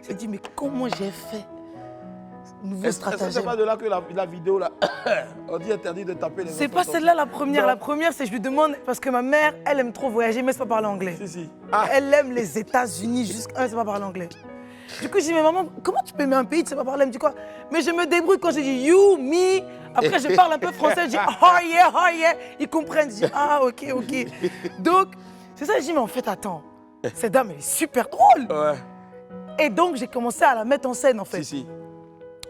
J'ai dit, mais comment j'ai fait? Nouveau stratagème. Est-ce que c'est pas de là que la vidéo, là, on dit interdit de taper les enfants? C'est pas celle-là la première. La première, c'est je lui demande, parce que ma mère, elle aime trop voyager, mais elle sait pas parler anglais. Si. Elle aime les États-Unis, jusqu'à elle sait pas parler anglais. Du coup, je dis, mais maman, comment tu peux aimer un pays, tu sais pas parler? Elle me dit quoi? Mais je me débrouille quand je dis you, me. Après, je parle un peu français, je dis oh yeah. Ils comprennent. Je dis ah, ok. Donc, c'est ça, je dis, mais en fait, attends, cette dame, elle est super drôle. Ouais. Et donc, j'ai commencé à la mettre en scène, en fait. Si.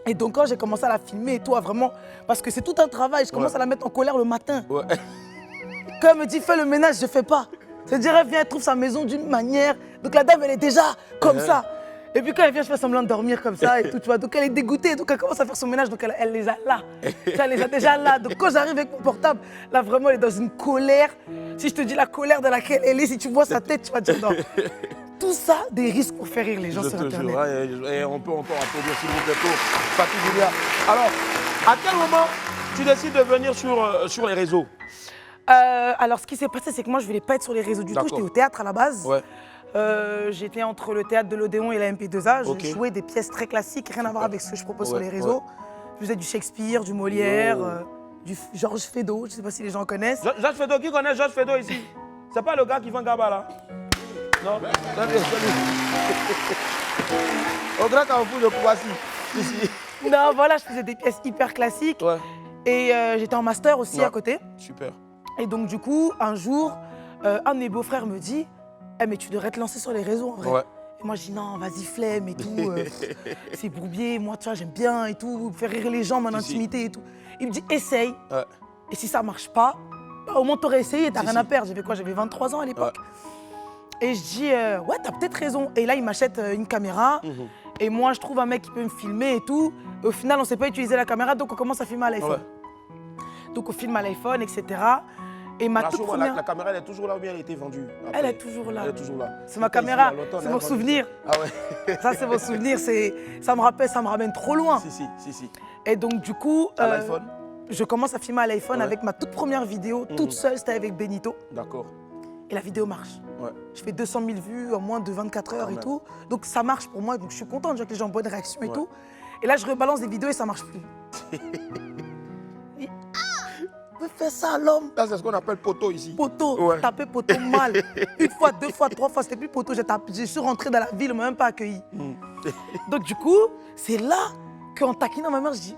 Et donc, quand j'ai commencé à la filmer et tout, vraiment, parce que c'est tout un travail, je commence à la mettre en colère le matin. Ouais. Quand elle me dit fais le ménage, je fais pas. C'est-à-dire, elle vient, elle trouve sa maison d'une manière. Donc, la dame, elle est déjà comme ça. Et puis quand elle vient, je fais semblant de dormir comme ça et tout, tu vois. Donc elle est dégoûtée, donc elle commence à faire son ménage, donc elle les a là. Elle les a déjà là. Donc quand j'arrive avec mon portable, là vraiment, elle est dans une colère. Si je te dis la colère dans laquelle elle est, si tu vois sa tête, tu vas dire non. Tout ça, des risques pour faire rire les gens sur Internet. Et on peut encore applaudir s'il vous plaît pour Fatou Julia. Alors, à quel moment tu décides de venir sur les réseaux? Alors ce qui s'est passé, c'est que moi, je voulais pas être sur les réseaux du tout. J'étais au théâtre à la base. Ouais. J'étais entre le théâtre de l'Odéon et la MP2A. Je jouais des pièces très classiques, rien à voir avec ce que je propose sur les réseaux. Je faisais du Shakespeare, du Molière, du Georges Feydeau, je ne sais pas si les gens connaissent. Georges Feydeau, qui connaît Georges Feydeau ici? C'est pas le gars qui vend Gaba là? Non? Au grand carrefour de Kouassi, ici. Non, voilà, je faisais des pièces hyper classiques. Ouais. Et j'étais en master aussi à côté. Super. Et donc du coup, un jour, un de mes beaux-frères me dit mais tu devrais te lancer sur les réseaux en vrai. Ouais. Et moi je dis non, vas-y flemme et tout, c'est bourbier, moi tu vois j'aime bien et tout, faire rire les gens, mon intimité et tout. Il me dit essaye, et si ça marche pas, bah, au moins t'aurais essayé, t'as rien à perdre. J'avais quoi? J'avais 23 ans à l'époque. Et je dis ouais t'as peut-être raison. Et là il m'achète une caméra, et moi je trouve un mec qui peut me filmer et tout. Et au final on sait pas utiliser la caméra, donc on commence à filmer à l'iPhone. Donc on filme à l'iPhone, etc. Et ma toute première... La caméra, elle est toujours là ou bien elle a été vendue? Après, elle est toujours là. Elle est toujours là. C'est ma caméra, c'est mon souvenir. Ah ouais. Ça, c'est mon souvenir. Ça me rappelle, ça me ramène trop loin. Si. Et donc, du coup, à l'iPhone, je commence à filmer à l'iPhone avec ma toute première vidéo, toute seule, c'était avec Benito. D'accord. Et la vidéo marche. Ouais. Je fais 200 000 vues en moins de 24 heures et tout. Donc, ça marche pour moi. Donc, je suis contente, je vois que les gens ont bonne réaction et tout. Et là, je rebalance des vidéos et ça marche plus. Fais ça l'homme. Ça, c'est ce qu'on appelle poteau ici. Poteau, taper poteau mal. Une fois, deux fois, trois fois, c'était plus poteau. Je suis rentrée dans la ville, on m'a même pas accueilli. Donc du coup, c'est là qu'en taquinant ma mère, je dis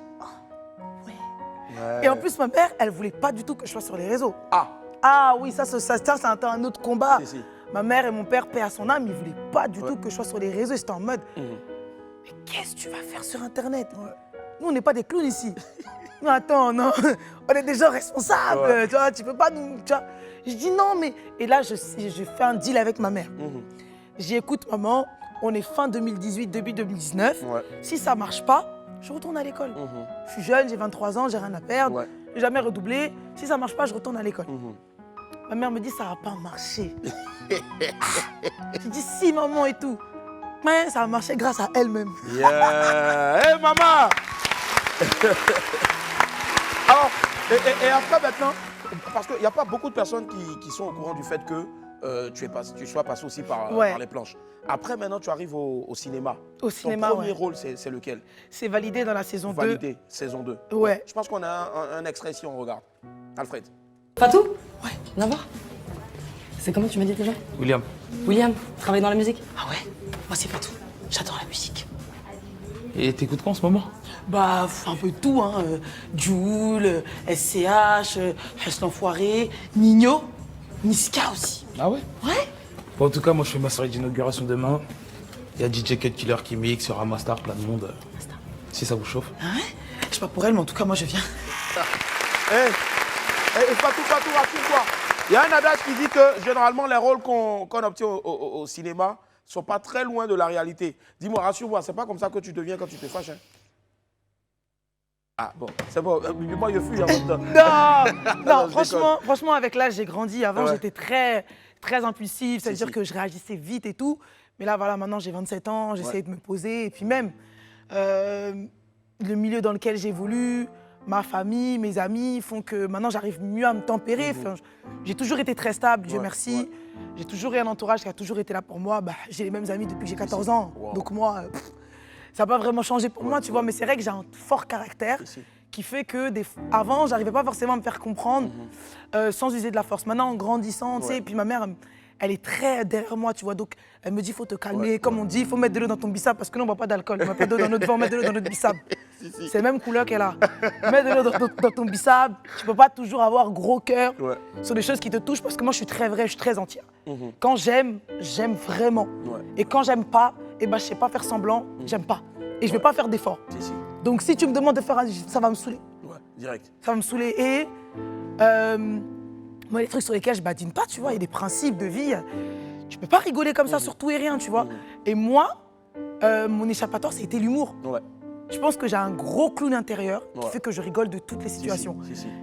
ouais. Et en plus, ma mère, elle voulait pas du tout que je sois sur les réseaux. Ah oui, ça c'est un autre combat. Ma mère et mon père, paix à son âme, ils voulaient pas du tout que je sois sur les réseaux. J'étais en mode, mais qu'est-ce que tu vas faire sur Internet? Nous, on n'est pas des clowns ici. Non, attends, non, on est des gens responsables, tu vois, tu peux pas nous... Tu vois. Je dis non, mais... Et là, je fais un deal avec ma mère. J'ai écoute, maman, on est fin 2018, début 2019. Si ça marche pas, je retourne à l'école. Je suis jeune, j'ai 23 ans, j'ai rien à perdre. J'ai jamais redoublé. Si ça marche pas, je retourne à l'école. Ma mère me dit, ça va pas marcher. Je dis, si, maman et tout. Mais ça a marché grâce à elle-même. Hey, maman. Alors, et après maintenant, parce qu'il n'y a pas beaucoup de personnes qui sont au courant du fait que tu sois passé aussi par les planches. Après, maintenant, tu arrives au cinéma. Au cinéma, Ton premier rôle, c'est lequel? C'est validé dans la saison 2. Validé, saison 2. Ouais. Je pense qu'on a un extrait si on regarde. Alfred. Fatou? Ouais. Viens voir. C'est comment tu m'as dit déjà? William. William, travaille dans la musique? Ah ouais? Moi, c'est Fatou. J'adore la musique. Et t'écoutes quoi en ce moment? Bah, un peu tout, hein. Jul, SCH, Hess l'Enfoiré, Nino, Niska aussi. Ah ouais? Ouais. Bon, en tout cas, moi, je fais ma soirée d'inauguration demain. Il y a DJ Cut Killer qui mixe, il y aura Mastar, plein de monde. Si ça vous chauffe. Ah ouais? Je sais pas pour elle, mais en tout cas, moi, je viens. Fatou, rassure-toi. Il y a un adage qui dit que, généralement, les rôles qu'on obtient au cinéma ne sont pas très loin de la réalité. Dis-moi, rassure-moi, c'est pas comme ça que tu deviens quand tu te fâches, hein? Ah bon, c'est bon, moi je fuis en même temps. Non, franchement, avec l'âge, j'ai grandi. Avant, j'étais très très impulsive, c'est-à-dire que je réagissais vite et tout. Mais là, voilà, maintenant, j'ai 27 ans, j'essaie de me poser. Et puis même, le milieu dans lequel j'évolue, ma famille, mes amis font que maintenant, j'arrive mieux à me tempérer. Enfin, j'ai toujours été très stable, Dieu merci. J'ai toujours eu un entourage qui a toujours été là pour moi. Bah, j'ai les mêmes amis depuis que j'ai 14 ans. Donc moi, ça n'a pas vraiment changé pour moi, tu vois. Mais c'est vrai que j'ai un fort caractère qui fait que avant, j'arrivais pas forcément à me faire comprendre sans user de la force. Maintenant, en grandissant, tu sais, et puis ma mère, elle est très derrière moi, tu vois. Donc, elle me dit, il faut te calmer. Comme on dit, il faut mettre de l'eau dans ton bissap parce que nous, on ne boit pas d'alcool. On met pas d'eau dans notre vin, on met de l'eau dans notre bissap. C'est la même couleur qu'elle a. Mets de l'eau dans ton bissap. Tu ne peux pas toujours avoir gros cœur sur des choses qui te touchent parce que moi, je suis très vraie, je suis très entière. Quand j'aime, j'aime vraiment. Et quand j'aime pas, eh ben, je ne sais pas faire semblant, j'aime pas. Et je ne vais pas faire d'efforts. Donc, si tu me demandes de faire un... ça va me saouler. Direct. Ça va me saouler. Et moi, les trucs sur lesquels je badine pas, tu vois, il y a des principes de vie. Tu peux pas rigoler comme ça sur tout et rien, tu vois. Et moi, mon échappatoire, c'était l'humour. Je pense que j'ai un gros clown intérieur qui fait que je rigole de toutes les situations.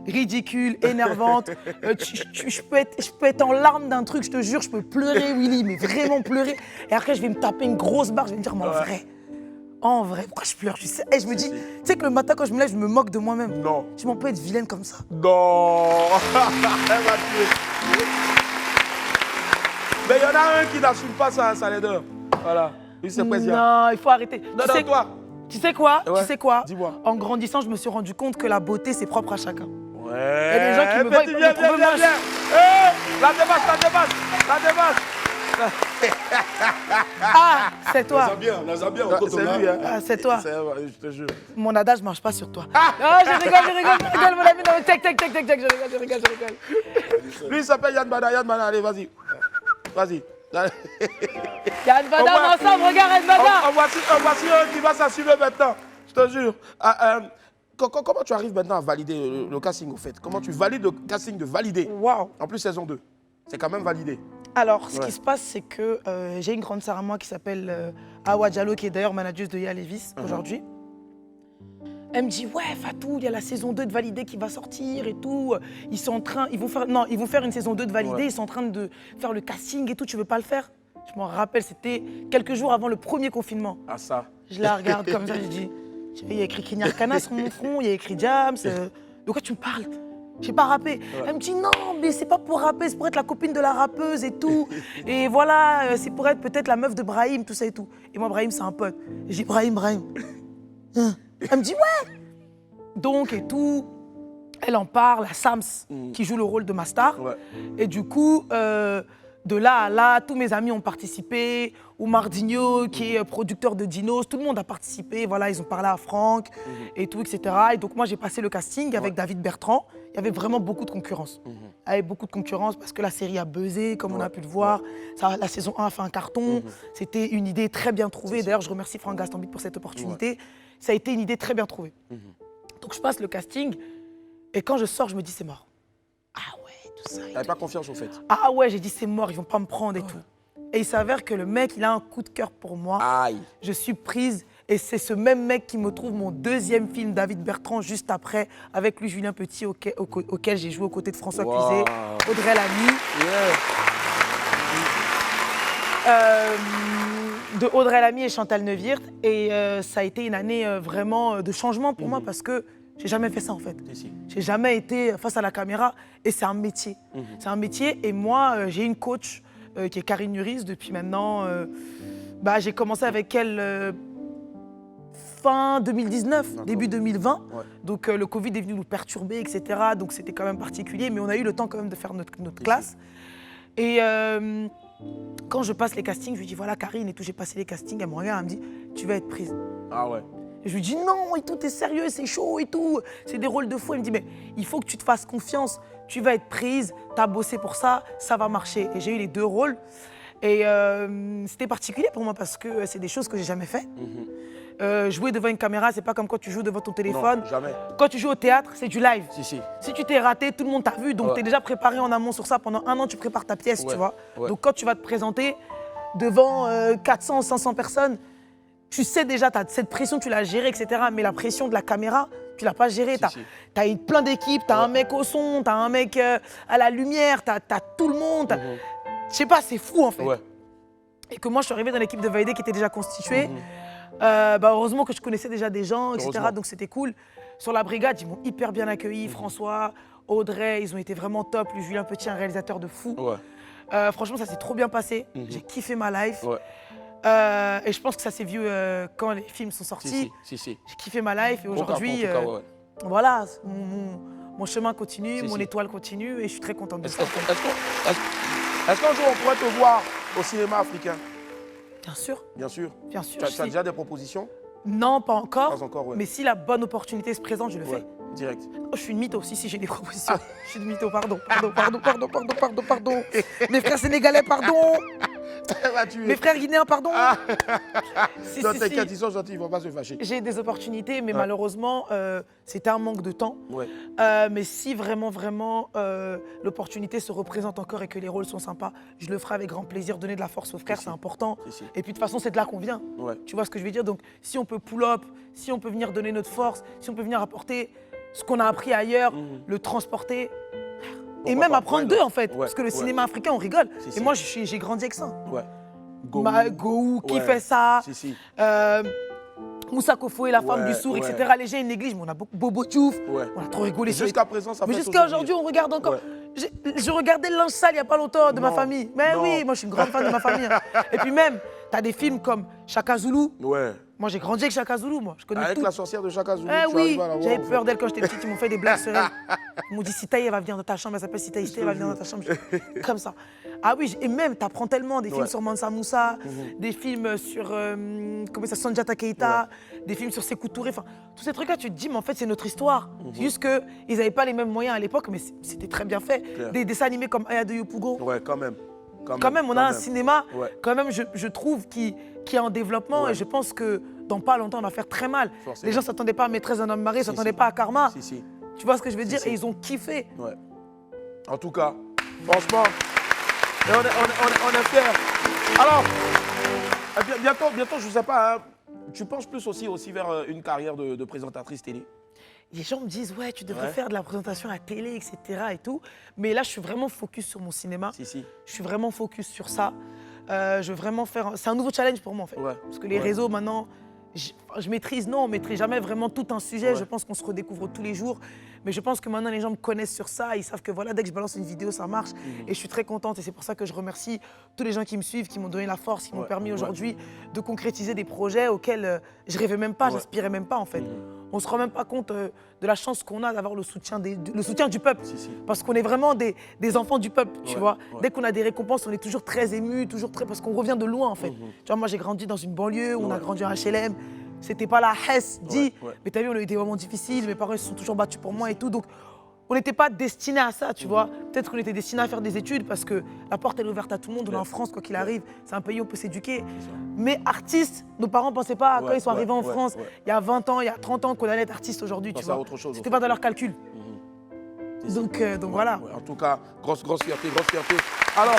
Ridicule, énervante. Je peux être en larmes d'un truc, je te jure, je peux pleurer, Willy, mais vraiment pleurer. Et après, je vais me taper une grosse barre, je vais me dire, mais en vrai, pourquoi je pleure? Et je me dis, tu sais que le matin, quand je me lève, je me moque de moi-même. Non. Je m'en peux être vilaine comme ça. Non. Elle m'a tué. Mais il y en a un qui n'assume pas sa laideur. Voilà. Lui, c'est président. Non, il faut arrêter. Non, toi. Tu sais quoi? Ouais. Tu sais quoi? Dis-moi. En grandissant, je me suis rendu compte que la beauté, c'est propre à chacun. Ouais. Il y a des gens qui me voient, ils peuvent me trouver moche. La débasse. Ah, c'est toi. La Zambia, on compte là. C'est lui, hein. Ah, c'est toi. Je te jure. Mon adage marche pas sur toi. Ah, je rigole, mon ami. Non, check, je rigole. Lui, il s'appelle Yann Bada. Allez, vas-y. Yann Bada, ensemble, regarde Yann Bada. En voici un qui va s'assumer maintenant. Je te jure. Comment tu arrives maintenant à valider le casting, au fait? Comment tu valides le casting de valider? Waouh. En plus, saison 2. C'est quand même validé. Alors, ce qui se passe, c'est que j'ai une grande sœur à moi qui s'appelle Awa Diallo, qui est d'ailleurs manageuse de Ya Levis aujourd'hui. Elle me dit, ouais, Fatou, il y a la saison 2 de Validé qui va sortir et tout. Ils vont faire une saison 2 de Validé, ils sont en train de faire le casting et tout, tu veux pas le faire? Je m'en rappelle, c'était quelques jours avant le premier confinement. Ah ça. Je la regarde comme ça, je dis, il y a écrit Kenya Arcana sur mon front, il y a écrit Jams. De quoi tu me parles? J'ai pas rappé. Elle me dit non, mais c'est pas pour rapper, c'est pour être la copine de la rappeuse et tout. Et voilà, c'est pour être peut-être la meuf de Brahim, tout ça et tout. Et moi, Brahim, c'est un pote. J'ai dit Brahim. Elle me dit ouais. Donc et tout, elle en parle à Sams, qui joue le rôle de ma star. Et du coup, de là à là, tous mes amis ont participé. Oumar Digno, qui est producteur de Dinos, tout le monde a participé. Voilà, ils ont parlé à Franck et tout, etc. Et donc moi, j'ai passé le casting avec David Bertrand. Il y avait vraiment beaucoup de concurrence. Il y avait beaucoup de concurrence parce que la série a buzzé, comme on a pu le voir. La saison 1 a fait un carton. C'était une idée très bien trouvée. D'ailleurs, je remercie Franck Gastambide pour cette opportunité. Ça a été une idée très bien trouvée. Donc je passe le casting et quand je sors, je me dis c'est mort. Ah ouais, tout ça. T'avais pas confiance au fait? Ah ouais, j'ai dit c'est mort, ils vont pas me prendre et tout. Et il s'avère que le mec, il a un coup de cœur pour moi. Aïe. Je suis prise et c'est ce même mec qui me trouve mon deuxième film, David Bertrand, juste après, avec lui, Julien Petit, auquel j'ai joué aux côtés de François Cluzet, Audrey Lamy. De Audrey Lamy et Chantal Neuwirth. Et ça a été une année vraiment de changement pour moi parce que j'ai jamais fait ça en fait. J'ai jamais été face à la caméra et c'est un métier. C'est un métier et moi, j'ai une coach qui est Karine Nuris depuis maintenant. J'ai commencé avec elle fin 2019, début 2020. Donc le Covid est venu nous perturber, etc. Donc c'était quand même particulier, mais on a eu le temps quand même de faire notre classe. Et quand je passe les castings, je lui dis voilà Karine et tout, j'ai passé les castings, elle me regarde, elle me dit tu vas être prise. Ah ouais. Et je lui dis non et tout, t'es sérieux, c'est chaud et tout, c'est des rôles de fou. Elle me dit mais il faut que tu te fasses confiance, tu vas être prise, t'as bossé pour ça, ça va marcher. Et j'ai eu les 2 rôles. Et c'était particulier pour moi parce que c'est des choses que j'ai jamais fait. Jouer devant une caméra, c'est pas comme quand tu joues devant ton téléphone. Non, jamais. Quand tu joues au théâtre, c'est du live. Si tu t'es raté, tout le monde t'a vu, donc tu es déjà préparé en amont sur ça. Pendant 1 an, tu prépares ta pièce, tu vois. Donc quand tu vas te présenter devant 400, 500 personnes, tu sais déjà, cette pression, tu l'as gérée, etc. Mais la pression de la caméra, tu l'as pas gérée. Tu as plein d'équipes, tu as un mec au son, tu as un mec à la lumière, tu as tout le monde. je sais pas, c'est fou en fait. Ouais. Et que moi, je suis arrivée dans l'équipe de Validé qui était déjà constituée. Heureusement que je connaissais déjà des gens, etc. Donc c'était cool. Sur la brigade, ils m'ont hyper bien accueilli. François, Audrey, ils ont été vraiment top. Lui, Julien Petit, un réalisateur de fou. Ouais. Franchement, ça s'est trop bien passé. J'ai kiffé ma life. Ouais. Et je pense que ça s'est vu quand les films sont sortis. Si. J'ai kiffé ma life et aujourd'hui, ouais. voilà, mon chemin continue, mon étoile continue et je suis très contente de ça. Est-ce qu'un jour on pourrait te voir au cinéma africain? Bien sûr. Bien sûr. Bien sûr. Tu as déjà des propositions? Non, pas encore. Pas encore, ouais. Mais si la bonne opportunité se présente, je le fais. Direct. Oh, je suis une mytho aussi, si j'ai des propositions. Je suis une mytho, pardon. Mes frères sénégalais, pardon. Mes frères guinéens, pardon. Non, t'inquiète, ils sont gentils, ils vont pas se fâcher. J'ai des opportunités, mais malheureusement, c'était un manque de temps. Ouais. Mais si vraiment l'opportunité se représente encore et que les rôles sont sympas, je le ferai avec grand plaisir. Donner de la force aux frères, c'est important. Et puis de toute façon, c'est de là qu'on vient. Ouais. Tu vois ce que je veux dire? Donc si on peut pull up, si on peut venir donner notre force, si on peut venir apporter ce qu'on a appris ailleurs, le transporter. Et même apprendre d'eux en fait, parce que le cinéma africain on rigole. Et moi j'ai grandi avec ça. Ouais. Gohou, qui fait ça. Moussa Kofoué, la femme du sourd, etc. Les gens ils négligent, mais on a beaucoup Bobo Diouf, on a trop rigolé. Jusqu'à présent ça fait. Mais jusqu'à aujourd'hui on regarde encore. Je regardais Linge Sale il n'y a pas longtemps de ma famille. Mais oui, moi je suis une grande fan de ma famille. Et puis même, t'as des films comme Chaka Zulu. Ouais. Moi j'ai grandi avec Chaka Zulu, moi. Je connais avec tout. la sorcière de Chaka Zulu. Oui, j'avais peur d'elle quand j'étais petite, ils m'ont fait des blagues sur elle. Ils m'ont dit Sitaï, elle va venir dans ta chambre, elle s'appelle Sitaï, elle va venir dans ta chambre. Comme ça. Ah oui, et même t'apprends tellement des films sur Mansa Moussa, des films sur comment ça, Sanjata Keita, des films sur Sékou Touré, enfin tous ces trucs-là, tu te dis mais en fait c'est notre histoire. C'est juste qu'ils n'avaient pas les mêmes moyens à l'époque, mais c'était très bien fait. Des dessins animés comme Aya de Yopougo. Ouais, quand même. Quand même, on a un cinéma, quand même, je trouve, qui est en développement et je pense que dans pas longtemps, on va faire très mal. Forcément. Les gens ne s'attendaient pas à Maîtresse d'un homme marié, ne s'attendaient pas à Karma. Tu vois ce que je veux dire? Et ils ont kiffé. Ouais. En tout cas, franchement, et on est fiers. Alors, bientôt, je ne sais pas, hein, tu penches plus aussi vers une carrière de présentatrice télé? Les gens me disent, ouais, tu devrais faire de la présentation à la télé, etc. et tout. Mais là, je suis vraiment focus sur mon cinéma. Je suis vraiment focus sur ça. Je veux vraiment faire... C'est un nouveau challenge pour moi, en fait. Parce que les réseaux, maintenant, je maîtrise, non, on ne maîtrise jamais vraiment tout un sujet. Je pense qu'on se redécouvre tous les jours. Mais je pense que maintenant, les gens me connaissent sur ça. Ils savent que voilà, dès que je balance une vidéo, ça marche. Et je suis très contente. Et c'est pour ça que je remercie tous les gens qui me suivent, qui m'ont donné la force, qui m'ont permis aujourd'hui de concrétiser des projets auxquels je rêvais même pas, j'aspirais même pas, en fait. On ne se rend même pas compte de la chance qu'on a d'avoir le soutien du peuple. Parce qu'on est vraiment des enfants du peuple, tu vois. Dès qu'on a des récompenses, on est toujours très émus, parce qu'on revient de loin, en fait. Tu vois, moi, j'ai grandi dans une banlieue, on a grandi en HLM. C'était pas la Hesse dit, mais t'as vu, on a eu des moments difficiles, mes parents ils se sont toujours battus pour moi et tout. Donc, on n'était pas destinés à ça, tu vois. Peut-être qu'on était destinés à faire des études parce que la porte elle est ouverte à tout le monde. On est en France, quoi qu'il arrive. C'est un pays où on peut s'éduquer. Mais artistes, nos parents ne pensaient pas quand ils sont arrivés en France, il y a 20 ans, il y a 30 ans, qu'on allait être artiste aujourd'hui, tu vois. C'était pas dans leur calcul. Donc voilà. En tout cas, grosse fierté. Alors,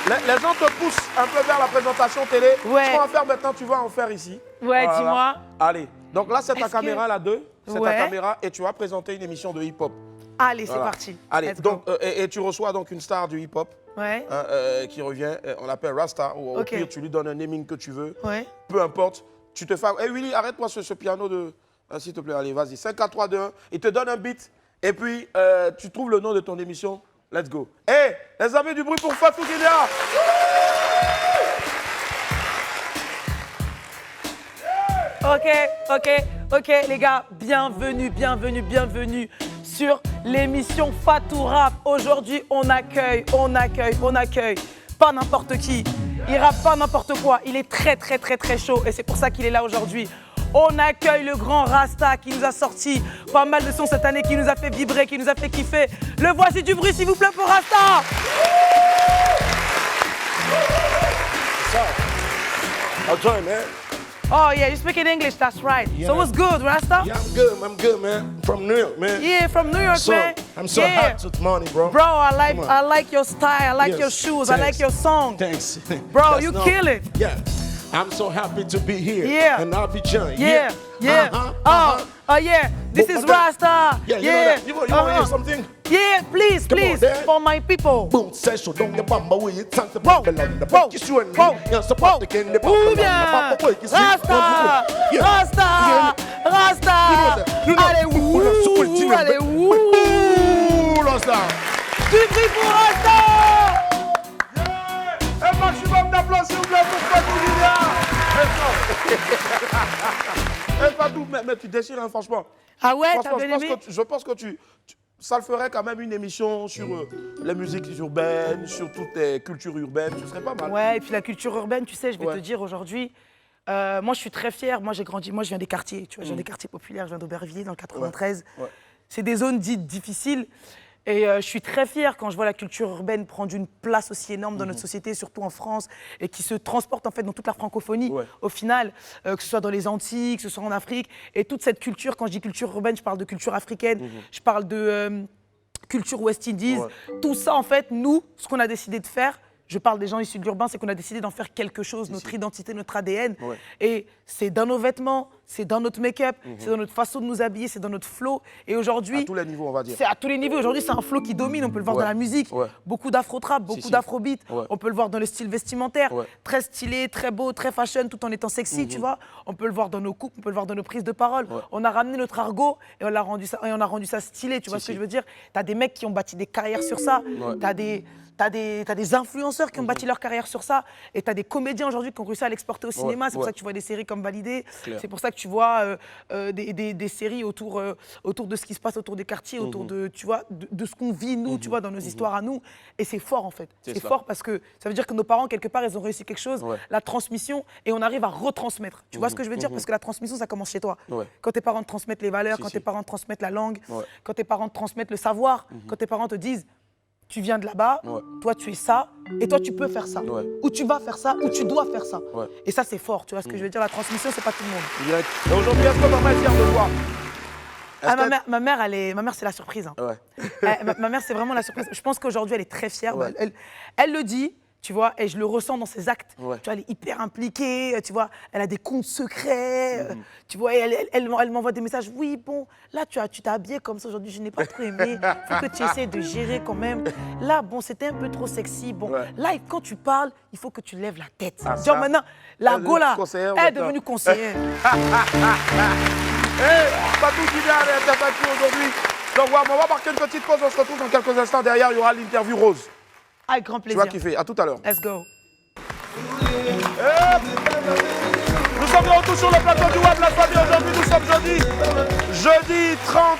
les gens te poussent un peu vers la présentation télé. Ce qu'on va faire maintenant, tu vas en faire ici. Ouais, voilà. Dis-moi. Allez, donc là, c'est ta caméra, là, 2. C'est ta caméra et tu vas présenter une émission de hip-hop. Allez, c'est parti. Allez, donc, et tu reçois donc une star du hip-hop qui revient, on l'appelle Rasta, ou au pire, tu lui donnes un naming que tu veux. Peu importe, tu te fais... Hey Willy, arrête-moi ce piano de... S'il te plaît, allez, vas-y. 5, 4, 3, 2, 1. Il te donne un beat et puis tu trouves le nom de ton émission. Let's go. Hey, les amis, du bruit pour Fatou Guinea. Ok, les gars, bienvenue sur l'émission Fatou Rap. Aujourd'hui, on accueille pas n'importe qui. Il rappe pas n'importe quoi, il est très chaud et c'est pour ça qu'il est là aujourd'hui. On accueille le grand Rasta qui nous a sorti pas mal de sons cette année, qui nous a fait vibrer, qui nous a fait kiffer. Le voici du bruit, s'il vous plaît, pour Rasta. Oh yeah, you speak in English, that's right. Yeah. So what's good, Rasta? Yeah, I'm good, man. From New York, man. Yeah, from New York, man. I'm so hot this morning, bro. Bro, I like your style, I like your shoes, thanks. I like your song. Thanks. Bro, you kill it. Yeah. I'm so happy to be here. Yeah. And I'll be John. Yeah. Yeah. Oh, yeah. This is Rasta. Yeah. You know that. You want to hear something? Yeah, please, please, for my people. Boom session, don't get bamba with it. Sans the bamba land, the book is showing me. You're supposed to get the Ou bamba bien, land, the book is Rasta, Rasta, Rasta. Allez, ouh, allez, ouh, Rasta. Du bruit pour Rasta. Un maximum d'applaudissements s'il vous plaît pour Fatou Guinea. Fatou, mais tu déchires, hein, franchement. Ah ouais, franchement, t'as bien aimé? Je pense que ça le ferait quand même une émission sur les musiques urbaines, sur toutes les cultures urbaines, ce serait pas mal. Ouais, et puis la culture urbaine, tu sais, je vais te dire aujourd'hui, moi je suis très fière, moi j'ai grandi, moi je viens des quartiers, tu vois, je viens des quartiers populaires, je viens d'Aubervilliers dans le 93. Ouais. Ouais. C'est des zones dites difficiles. Et je suis très fière quand je vois la culture urbaine prendre une place aussi énorme dans notre société, surtout en France, et qui se transporte en fait dans toute la francophonie, au final, que ce soit dans les Antilles, que ce soit en Afrique. Et toute cette culture, quand je dis culture urbaine, je parle de culture africaine, je parle de culture West Indies. Tout ça, en fait, nous, ce qu'on a décidé de faire, je parle des gens issus de l'urbain, c'est qu'on a décidé d'en faire quelque chose, notre identité, notre ADN. Et c'est dans nos vêtements, c'est dans notre make-up, c'est dans notre façon de nous habiller, c'est dans notre flow. Et aujourd'hui... À tous les niveaux, on va dire. C'est à tous les niveaux. Aujourd'hui, c'est un flow qui domine. On peut le voir dans la musique. Beaucoup d'afro-trap, beaucoup d'afrobeat. On peut le voir dans le style vestimentaire. Très stylé, très beau, très fashion, tout en étant sexy, tu vois. On peut le voir dans nos coupes, on peut le voir dans nos prises de parole. On a ramené notre argot et on a rendu ça stylé. Tu vois ce que je veux dire? T'as des mecs qui ont bâti des carrières sur ça. T'as des influenceurs qui ont bâti leur carrière sur ça. Et t'as des comédiens aujourd'hui qui ont réussi à l'exporter au cinéma. C'est pour ça que tu vois des séries comme Validé. C'est pour ça que tu vois des séries autour de ce qui se passe autour des quartiers, autour de, tu vois, de ce qu'on vit, nous, tu vois, dans nos histoires à nous. Et c'est fort, en fait. C'est fort parce que ça veut dire que nos parents, quelque part, ils ont réussi quelque chose, la transmission, et on arrive à retransmettre. Tu vois ce que je veux dire? Parce que la transmission, ça commence chez toi. Quand tes parents te transmettent les valeurs, quand tes parents te transmettent la langue, quand tes parents te transmettent le savoir, quand tes parents te disent tu viens de là-bas, toi tu es ça, et toi tu peux faire ça. Ou tu vas faire ça, ou tu dois faire ça. Et ça c'est fort, tu vois ce que je veux dire? La transmission, c'est pas tout le monde. Et aujourd'hui, est-ce que maman est fière de toi? Ma mère, c'est la surprise. Hein. Ma mère, c'est vraiment la surprise. Je pense qu'aujourd'hui, elle est très fière. Elle le dit, tu vois, et je le ressens dans ses actes. Tu vois, elle est hyper impliquée, tu vois, elle a des comptes secrets, tu vois, et elle m'envoie des messages. Oui, bon, là, tu t'es habillée comme ça aujourd'hui, je n'ai pas trop aimé. Faut que tu essaies de gérer quand même. Là, bon, c'était un peu trop sexy. Bon, là, quand tu parles, il faut que tu lèves la tête. Genre maintenant, la go là, elle est devenue conseillère. Fatou Guinea est avec nous aujourd'hui. Donc, on va marquer une petite pause, on se retrouve dans quelques instants. Derrière, il y aura l'interview rose. Avec grand plaisir. Tu vas kiffer. À tout à l'heure. Let's go. Nous sommes de retour sur le plateau du Web, la famille. Aujourd'hui, nous sommes jeudi 30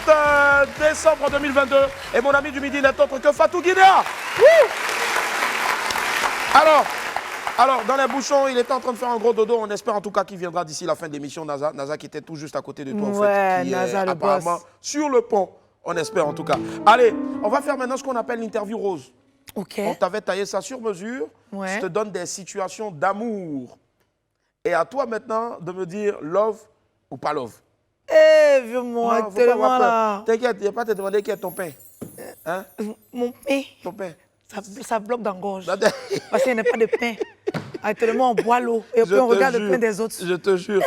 décembre 2022. Et mon ami du midi n'est autre que Fatou Guinea. Alors, dans les bouchons, il était en train de faire un gros dodo. On espère en tout cas qu'il viendra d'ici la fin de l'émission. NASA qui était tout juste à côté de toi, en fait. Qui NASA, est apparemment sur le pont. On espère en tout cas. Allez, on va faire maintenant ce qu'on appelle l'interview rose. On t'avait taillé ça sur mesure. Je te donne des situations d'amour. Et à toi maintenant de me dire love ou pas love. Eh, vieux-moi, tellement là. T'inquiète, il n'y a pas à te demander qui est ton pain. Hein? Mon pain. Ton pain. Ça bloque dans la gorge. Parce qu'il n'y a pas de pain. Actuellement, on boit l'eau et puis on regarde le pain des autres. Je te jure.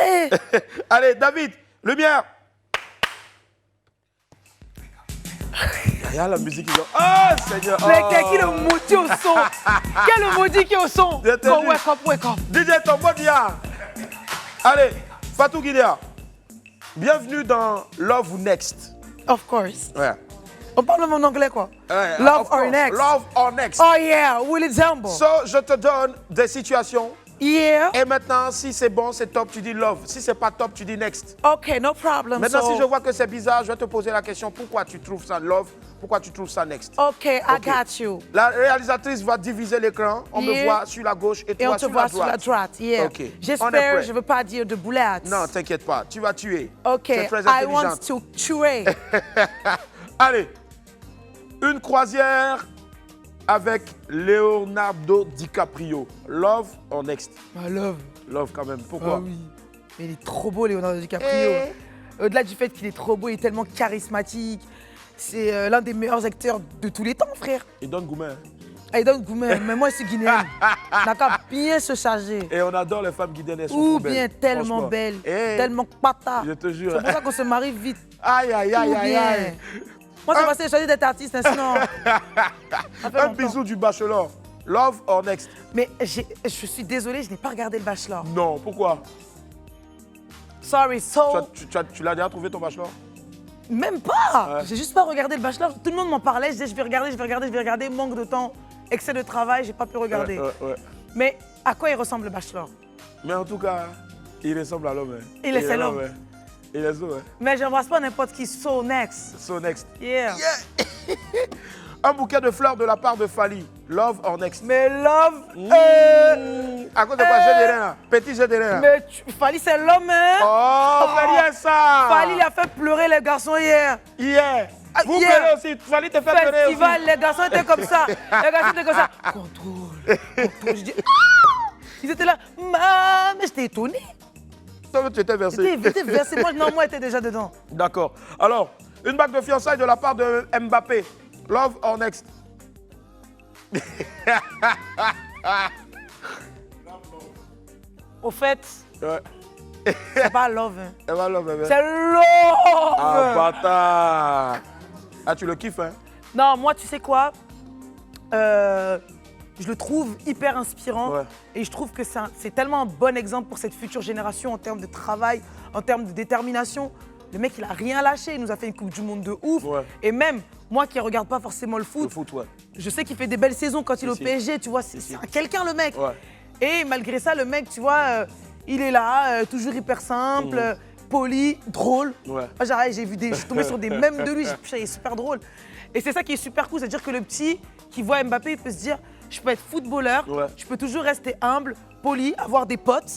Allez, David, lumière. Il y a la musique qui dit oh Seigneur. Mais qui le maudit au son? Quel le maudit qui est au son? Go, wake up. DJ Tombo Dia. Allez, Fatou Guinea. Bienvenue dans Love ou Next. Of course. Ouais. On parle même en anglais quoi. Love or next. Love or next. Oh yeah, Willie Zambo. So, je te donne des situations. Yeah. Et maintenant, si c'est bon, c'est top, tu dis love. Si c'est pas top, tu dis next. Ok, no problem. Maintenant, si je vois que c'est bizarre, je vais te poser la question, pourquoi tu trouves ça love? Pourquoi tu trouves ça next? Ok, I got you. La réalisatrice va diviser l'écran. On me voit sur la gauche et toi on te voit sur la droite. Yeah. Okay. J'espère, je ne veux pas dire de boulettes. Non, t'inquiète pas, tu vas tuer. Ok, c'est très I want to tuer. Allez, une croisière avec Leonardo DiCaprio. Love or next? Love. Love quand même. Pourquoi? Oui. Mais il est trop beau, Leonardo DiCaprio. Au-delà du fait qu'il est trop beau, il est tellement charismatique. C'est l'un des meilleurs acteurs de tous les temps, frère. Il donne gourmet. Il donne gourmet, mais moi, je suis guinéenne. On n'a qu'à bien se charger. Et on adore les femmes guinéennes. Ou bien tellement belles, tellement pata. Je te jure. C'est pour ça qu'on se marie vite. Aïe. Moi, c'est parce que j'ai choisi d'être artiste, hein, sinon. Un bisou du Bachelor. Love or next? Mais je suis désolée, je n'ai pas regardé le Bachelor. Non, pourquoi? Sorry, so... Tu l'as déjà trouvé ton Bachelor? Même pas. J'ai juste pas regardé le Bachelor. Tout le monde m'en parlait. Je disais, je vais regarder. Manque de temps, excès de travail, j'ai pas pu regarder. Mais à quoi il ressemble le Bachelor? Mais en tout cas, il ressemble à l'homme. Il est l'homme. Il est l'homme. Mais j'embrasse pas n'importe qui. So next. So next. Yeah. Un bouquet de fleurs de la part de Fally. Love or next? Mais love. À cause de quoi? J'ai des reins là. Petit j'ai des reins là. Mais Fally, c'est l'homme, hein? Oh, fais rien ça. Fally, il a fait pleurer les garçons hier. Hier. Vous pleurez aussi. Fally te fait pleurer aussi. Festival, les garçons étaient comme ça. Contrôle. Je dis, ils étaient là. Mais j'étais étonné. Toi, tu étais versé. J'étais versé. Moi, j'étais déjà dedans. D'accord. Alors, une bague de fiançailles de la part de Mbappé. Love or next? Au fait, c'est pas love. Hein. C'est pas love, c'est love. Ah, bâtard. Ah, tu le kiffes, hein? Non, moi, tu sais quoi? Je le trouve hyper inspirant et je trouve que c'est tellement un bon exemple pour cette future génération en termes de travail, en termes de détermination. Le mec, il a rien lâché, il nous a fait une Coupe du Monde de ouf. Et même, moi qui ne regarde pas forcément le foot, je sais qu'il fait des belles saisons quand il est au PSG, tu vois, c'est quelqu'un le mec. Et malgré ça, le mec, tu vois, il est là, toujours hyper simple, poli, drôle. J'ai vu je suis tombé sur des mèmes de lui, il est super drôle. Et c'est ça qui est super cool, c'est-à-dire que le petit qui voit Mbappé, il peut se dire, je peux être footballeur, je peux toujours rester humble, poli, avoir des potes,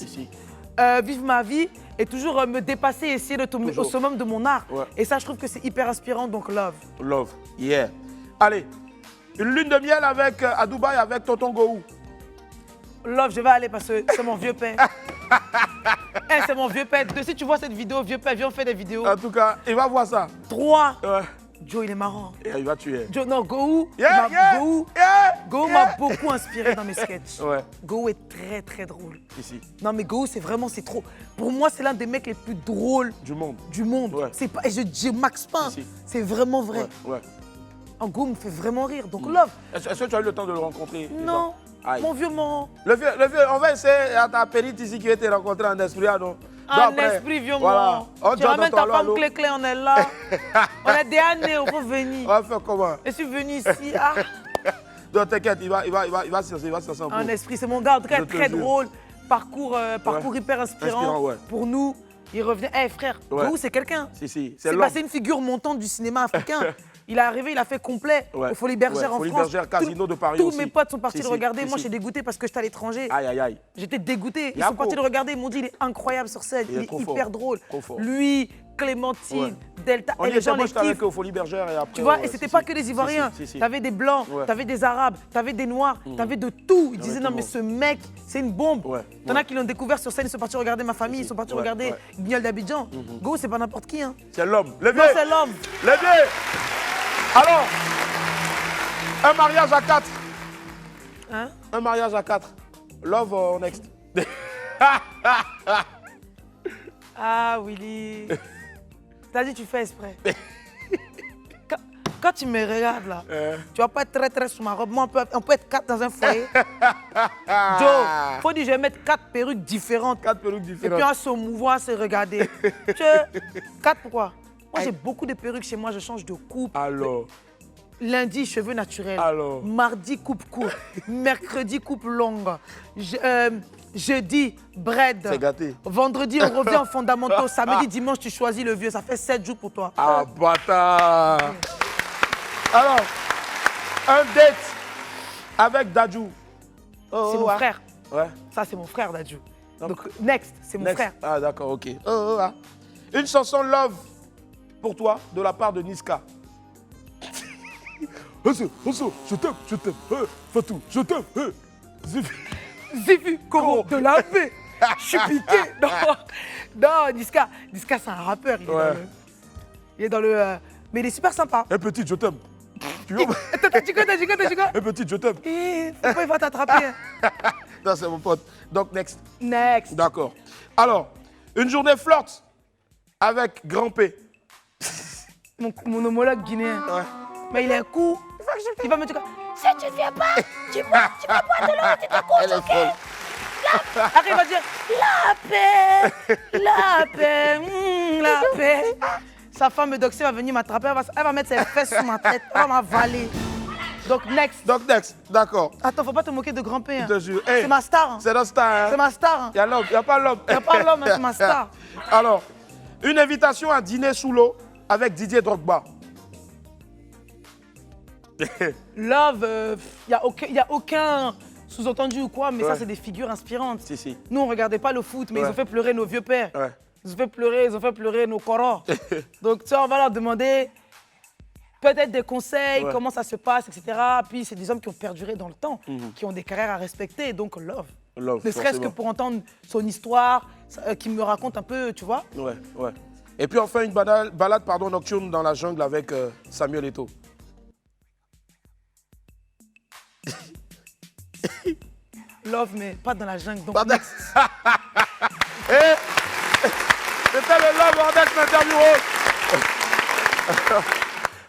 vivre ma vie et toujours me dépasser et essayer de tomber au summum de mon art. Et ça, je trouve que c'est hyper inspirant, donc love. Love, yeah. Allez, une lune de miel à Dubaï avec Tonton Gou. Love, je vais aller parce que c'est mon vieux père. C'est mon vieux père. Si tu vois cette vidéo, vieux père, viens, on fait des vidéos. En tout cas, il va voir ça. 3. Joe, il est marrant. Il va tuer. Gou m'a beaucoup inspiré dans mes sketchs. Gou est très très drôle. Ici. Non mais Gou, c'est trop. Pour moi, c'est l'un des mecs les plus drôles du monde. C'est pas, et je max pas. C'est vraiment vrai. Gou me fait vraiment rire. Donc love. Est-ce que tu as eu le temps de le rencontrer? Non. Mon vieux mon. Le vieux, on va essayer à ta périte ici qui a été rencontré en esprit, non? En esprit, vieux moi. Tu ramènes ta femme clé, on est là. On est des années, il faut venir. On va faire comment? Je suis venu ici. Donc t'inquiète, il va se lancer en En esprit, c'est mon gars, en tout cas, très drôle. Parcours hyper inspirant. Pour nous, il revient. Frère, Gou, c'est quelqu'un. C'est une figure montante du cinéma africain. Il est arrivé, il a fait complet au Folies Bergère en France. Folies Bergère, Casino de Paris tous aussi. Mes potes sont partis le regarder. Moi, j'ai dégoûté parce que j'étais à l'étranger. Aïe. J'étais dégoûté. Ils sont partis le regarder. Ils m'ont dit, il est incroyable sur scène. Il est hyper drôle. Lui, Clémentine, Delta. On y était, moi, j'étais avec au Folies Bergère et après. Tu vois, et c'était pas que des Ivoiriens. T'avais des Blancs, t'avais des Arabes, t'avais des Noirs, t'avais de tout. Ils disaient, non, mais ce mec, c'est une bombe. T'en as qui l'ont découvert sur scène, ils sont partis regarder ma famille, ils sont partis regarder Guignol d'Abidjan. Go, c'est pas n'importe qui. C'est l'homme. Le vieux. Non, c'est l'homme. Le vieux. Alors, un mariage à 4. Un mariage à 4. Love or next? Ah, Willy. T'as dit tu fais exprès. Quand tu me regardes là, tu vas pas être très très sous ma robe. Moi, on peut être 4 dans un foyer. Joe, faut dire que je vais mettre 4 perruques différentes. 4 perruques différentes. Et puis on se mouvoir, se regarder. 4 pourquoi? Moi, j'ai beaucoup de perruques chez moi, je change de coupe. Alors? Lundi, cheveux naturels. Alors? Mardi, coupe courte. Mercredi, coupe longue. Jeudi, bread. C'est gâté. Vendredi, on revient en fondamentaux. Samedi, dimanche, tu choisis le vieux. Ça fait 7 jours pour toi. Ah, bâtard. Alors, un date avec Dadju. C'est mon frère. Ouais. Ça, c'est mon frère, Dadju. Donc, next, c'est mon frère. Ah, d'accord, ok. Une chanson Love pour toi de la part de Niska. Je t'aime, Fatou, je t'aime. Zifu, comment de la paix. Je suis piqué. Non, Niska, c'est un rappeur. Il est dans le... Mais il est super sympa. Petite, je t'aime. Tu quoi? Petite, je t'aime. Pourquoi il va t'attraper? Non, c'est mon pote. Donc, next. Next. D'accord. Alors, une journée flirt avec Grand P. mon homologue guinéen. Ouais. Mais il est cool. Il va me dire si tu viens pas, tu vas boire de l'eau, tu te conjugues. Après, il va dire la paix. Sa femme Doxy va venir m'attraper, elle va mettre ses fesses sur ma tête, elle va m'avaler. Donc next, d'accord. Attends, faut pas te moquer de grand-père. Je te jure. Hey, c'est ma star. Hein. C'est notre star. Hein. C'est ma star. Hein. Il y a l'homme, il n'y a pas l'homme. Il n'y a pas l'homme, c'est ma star. Alors, une invitation à dîner sous l'eau avec Didier Drogba. Love, il n'y a aucun sous-entendu ou quoi, mais ça, c'est des figures inspirantes. Si. Nous, on ne regardait pas le foot, mais ils ont fait pleurer nos vieux pères. Ouais. Ils ont fait pleurer nos corps. Donc, tu vois, on va leur demander peut-être des conseils, comment ça se passe, etc. Puis, c'est des hommes qui ont perduré dans le temps, qui ont des carrières à respecter. Donc, love. Ne serait-ce que pour entendre son histoire, qui me raconte un peu, tu vois. Ouais. Et puis, on fait une balade nocturne dans la jungle avec Samuel Eto'o. Love, mais pas dans la jungle. Donc C'était le Love Index Interview.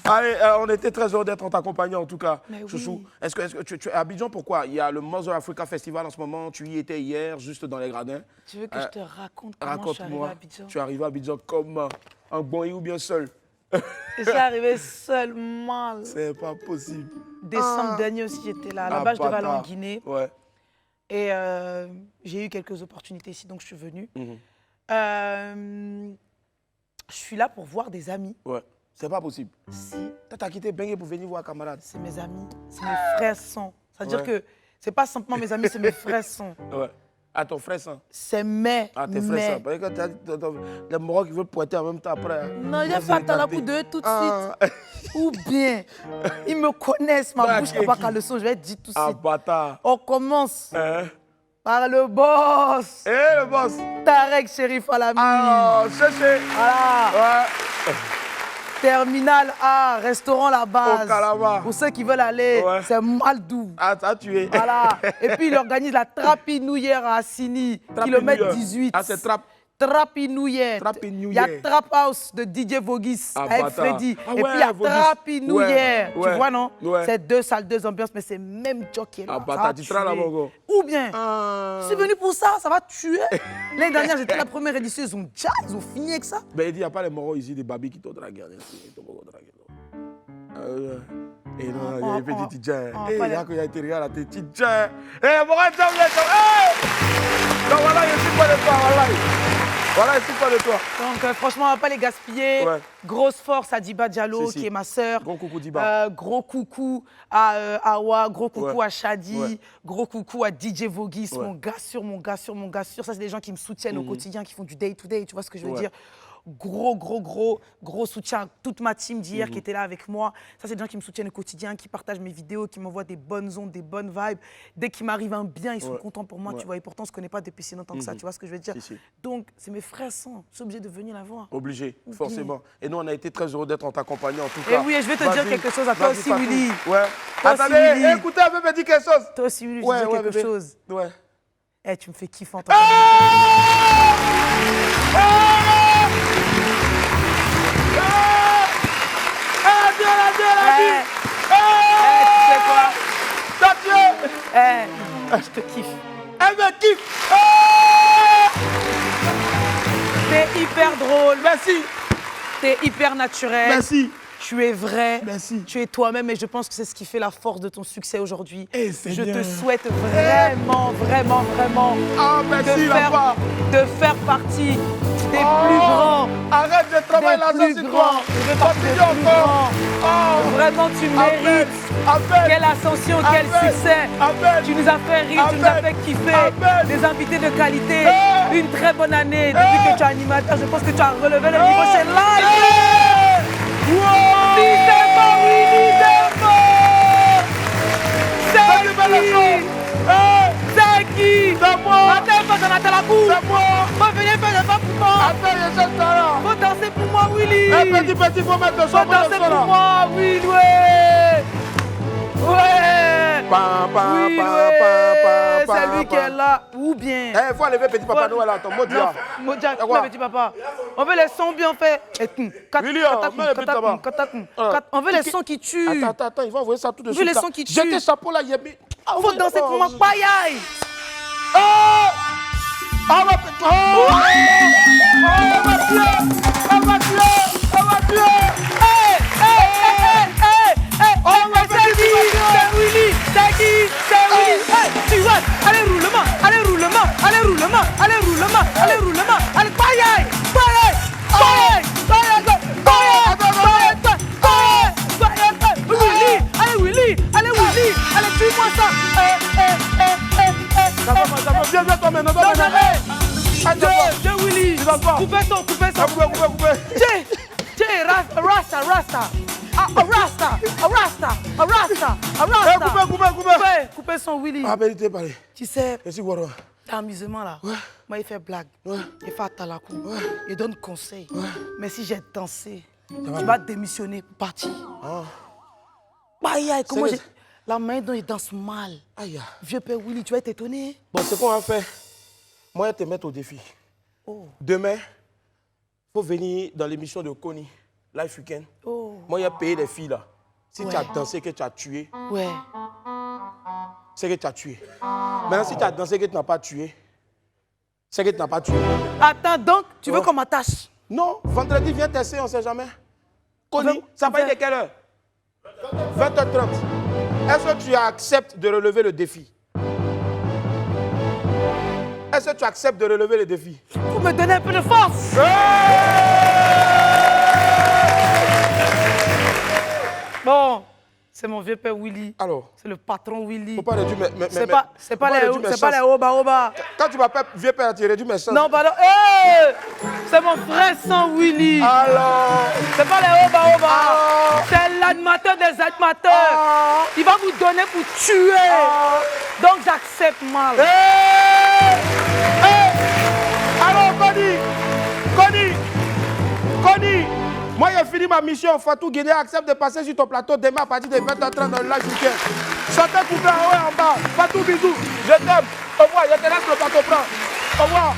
Allez, on était très heureux d'être en ta compagnie en tout cas. Chouchou, est-ce que tu es à Abidjan, pourquoi? Il y a le Mother Africa Festival en ce moment, tu y étais hier, juste dans les gradins. Tu veux que je te raconte comment je suis arrivé à Abidjan? Tu es arrivé à Abidjan comme un bon ou bien seul? Je suis arrivé seul, mal. C'est pas possible. Décembre dernier aussi, j'étais là. Là-bas, je devais aller en Guinée. Ouais. Et j'ai eu quelques opportunités ici, donc je suis venue. Je suis là pour voir des amis. Ouais. C'est pas possible. Si. T'as quitté Bengue pour venir voir un camarade. C'est mes amis, c'est mes frères sang. C'est-à-dire que c'est pas simplement mes amis, c'est mes frères sang. Ouais. Ah, ton frère sang. C'est mes. Ah, tes frères sang. Parce que les Marocains qui veulent pointer en même temps après. Non, il a fait attendre la bout d'eux tout de suite. Ou bien, ils me connaissent, ma bouche n'a pas qu'à le son, je vais dire tout de suite. Bâtard. On commence. Par le boss. Le boss. Tarek Chérif Alami. Ah, c'est. Voilà. Ouais. Terminal A, restaurant La Base. Au Calama. Pour ceux qui veulent aller, c'est Maldou. Ah, t'as tué. Voilà. Et puis, il organise la Trapinouillère à Assini, kilomètre 18. Ah, c'est Trapinouillère. Il y a Trap House de DJ Vogis avec Freddy. Ah, et puis il y a Trapinouillère. Tu vois, non? C'est 2 salles, 2 ambiances, mais c'est même jockey. Ah, bâtard, tu seras là-bas, gros. Ou bien, je suis venu pour ça, ça va tuer. L'année dernière, j'étais la première édition, ils ont fini avec ça. Ben, il dit, il n'y a pas les moraux ici, des babis qui t'ont dragué. Et non, il y a des petits tijans. Et il y a qu'il y a été regarde, des petits tijans. Eh, mon gars, donc voilà, je suis pas de toi, voilà, je suis pas de toi. Donc franchement, on va pas les gaspiller. Ouais. Grosse force à Diba Diallo, qui est ma sœur. Gros coucou Diba. Gros coucou à Awa, gros coucou à Shadi, gros coucou à DJ Vogis, mon gars sûr. Ça, c'est des gens qui me soutiennent au quotidien, qui font du day-to-day, tu vois ce que je veux dire? Gros soutien à toute ma team d'hier qui était là avec moi. Ça, c'est des gens qui me soutiennent au quotidien, qui partagent mes vidéos, qui m'envoient des bonnes ondes, des bonnes vibes. Dès qu'il m'arrive un bien, ils sont contents pour moi, tu vois. Et pourtant, on ne se connaît pas depuis si longtemps que ça, tu vois ce que je veux dire? Donc, c'est mes frères sang. Je suis obligé de venir la voir. Obligé, forcément. Et nous, on a été très heureux d'être en ta compagnie, en tout cas. Et oui, et je vais te dire quelque chose à toi aussi, Willy. Ouais. Attendez, écoutez, un peu me dire quelque chose. Toi aussi, Willy, je vais te dire quelque chose. Ouais. Eh, tu me fais kiffer en tant tu sais quoi? Je te kiffe. Elle me kiffe. T'es hyper drôle. Merci. T'es hyper naturel. Merci. Tu es vrai. Merci. Tu es toi-même et je pense que c'est ce qui fait la force de ton succès aujourd'hui. Je te bien. souhaite vraiment de faire partie des plus grands. Arrête de travailler là-dedans, c'est toi. Je veux partie des plus grands. Vraiment, tu mérites. Quelle ascension, quel succès. Tu nous as fait rire, tu nous as fait kiffer. Des invités de qualité. Une très bonne année. Depuis que tu es animateur, je pense que tu as relevé le niveau chez Live. Si c'est pas Willy, c'est qui? C'est moi. Attends, Jonathan la cour. C'est moi. Faut venir faire le pas pour moi. Attends, je sais ça là. Faut danser pour moi, Willy. Petit, faut mettre le son. Faut danser pour moi, Willy, ouais. c'est lui qui est là, ou bien... Il faut enlever petit papa Noël à ton mot Non, Modia, petit papa. On veut les sons bien faits. On veut les sons qui tuent. Attends, il va envoyer ça tout de On suite. veut les sons qui tuent. Jetez chapeau là, Yébi. Faut danser pour moi, payaille. On va tuer. C'est Willy. Tu vois, allez roulement. Allez, payaille. Willy, allez, tue-moi ça. Ça va, viens toi maintenant. Tiens, Willy. Coupez son. Tiens, Rasta. Coupez son, Willy. Tu sais, l'amusement là, moi il fait blague, il fait atalakou, il donne conseil. Mais si j'ai dansé, tu vas démissionner pour partir. Aïe, comment j'ai... La main dont il danse mal. Aïe. Vieux père Willy, tu vas être étonné. Bon, ce qu'on va faire, moi je vais te mettre au défi. Demain, il faut venir dans l'émission de Connie, Life Weekend. Moi, il a payé les filles là. Si tu as dansé, que tu as tué, c'est que tu as tué. Maintenant, si tu as dansé, que tu n'as pas tué, c'est que tu n'as pas tué. Attends, donc, tu veux qu'on m'attache? Non, vendredi, viens tester, on ne sait jamais. Connie, ça va être de quelle heure? 20h30. Est-ce que tu acceptes de relever le défi? Est-ce que tu acceptes de relever le défi? Pour me donner un peu de force. Bon, c'est mon vieux père Willy. Alors? C'est le patron Willy. Faut pas réduire mes c'est pas les oba. Quand tu m'appelles vieux père, tu réduis mes chances. Non, pardon. C'est mon frère sans Willy. Alors? C'est pas les oba. C'est l'animateur des animateurs. Il va vous donner pour tuer. Donc j'accepte mal. Alors, Connie, moi j'ai fini ma mission. Fatou Guinée accepte de passer sur ton plateau demain à partir de 20h30 dans le live week-end. Chantez couplet en haut et en bas. Fatou, bisous. Je t'aime. Au revoir, je te laisse le plateau prendre. Au revoir.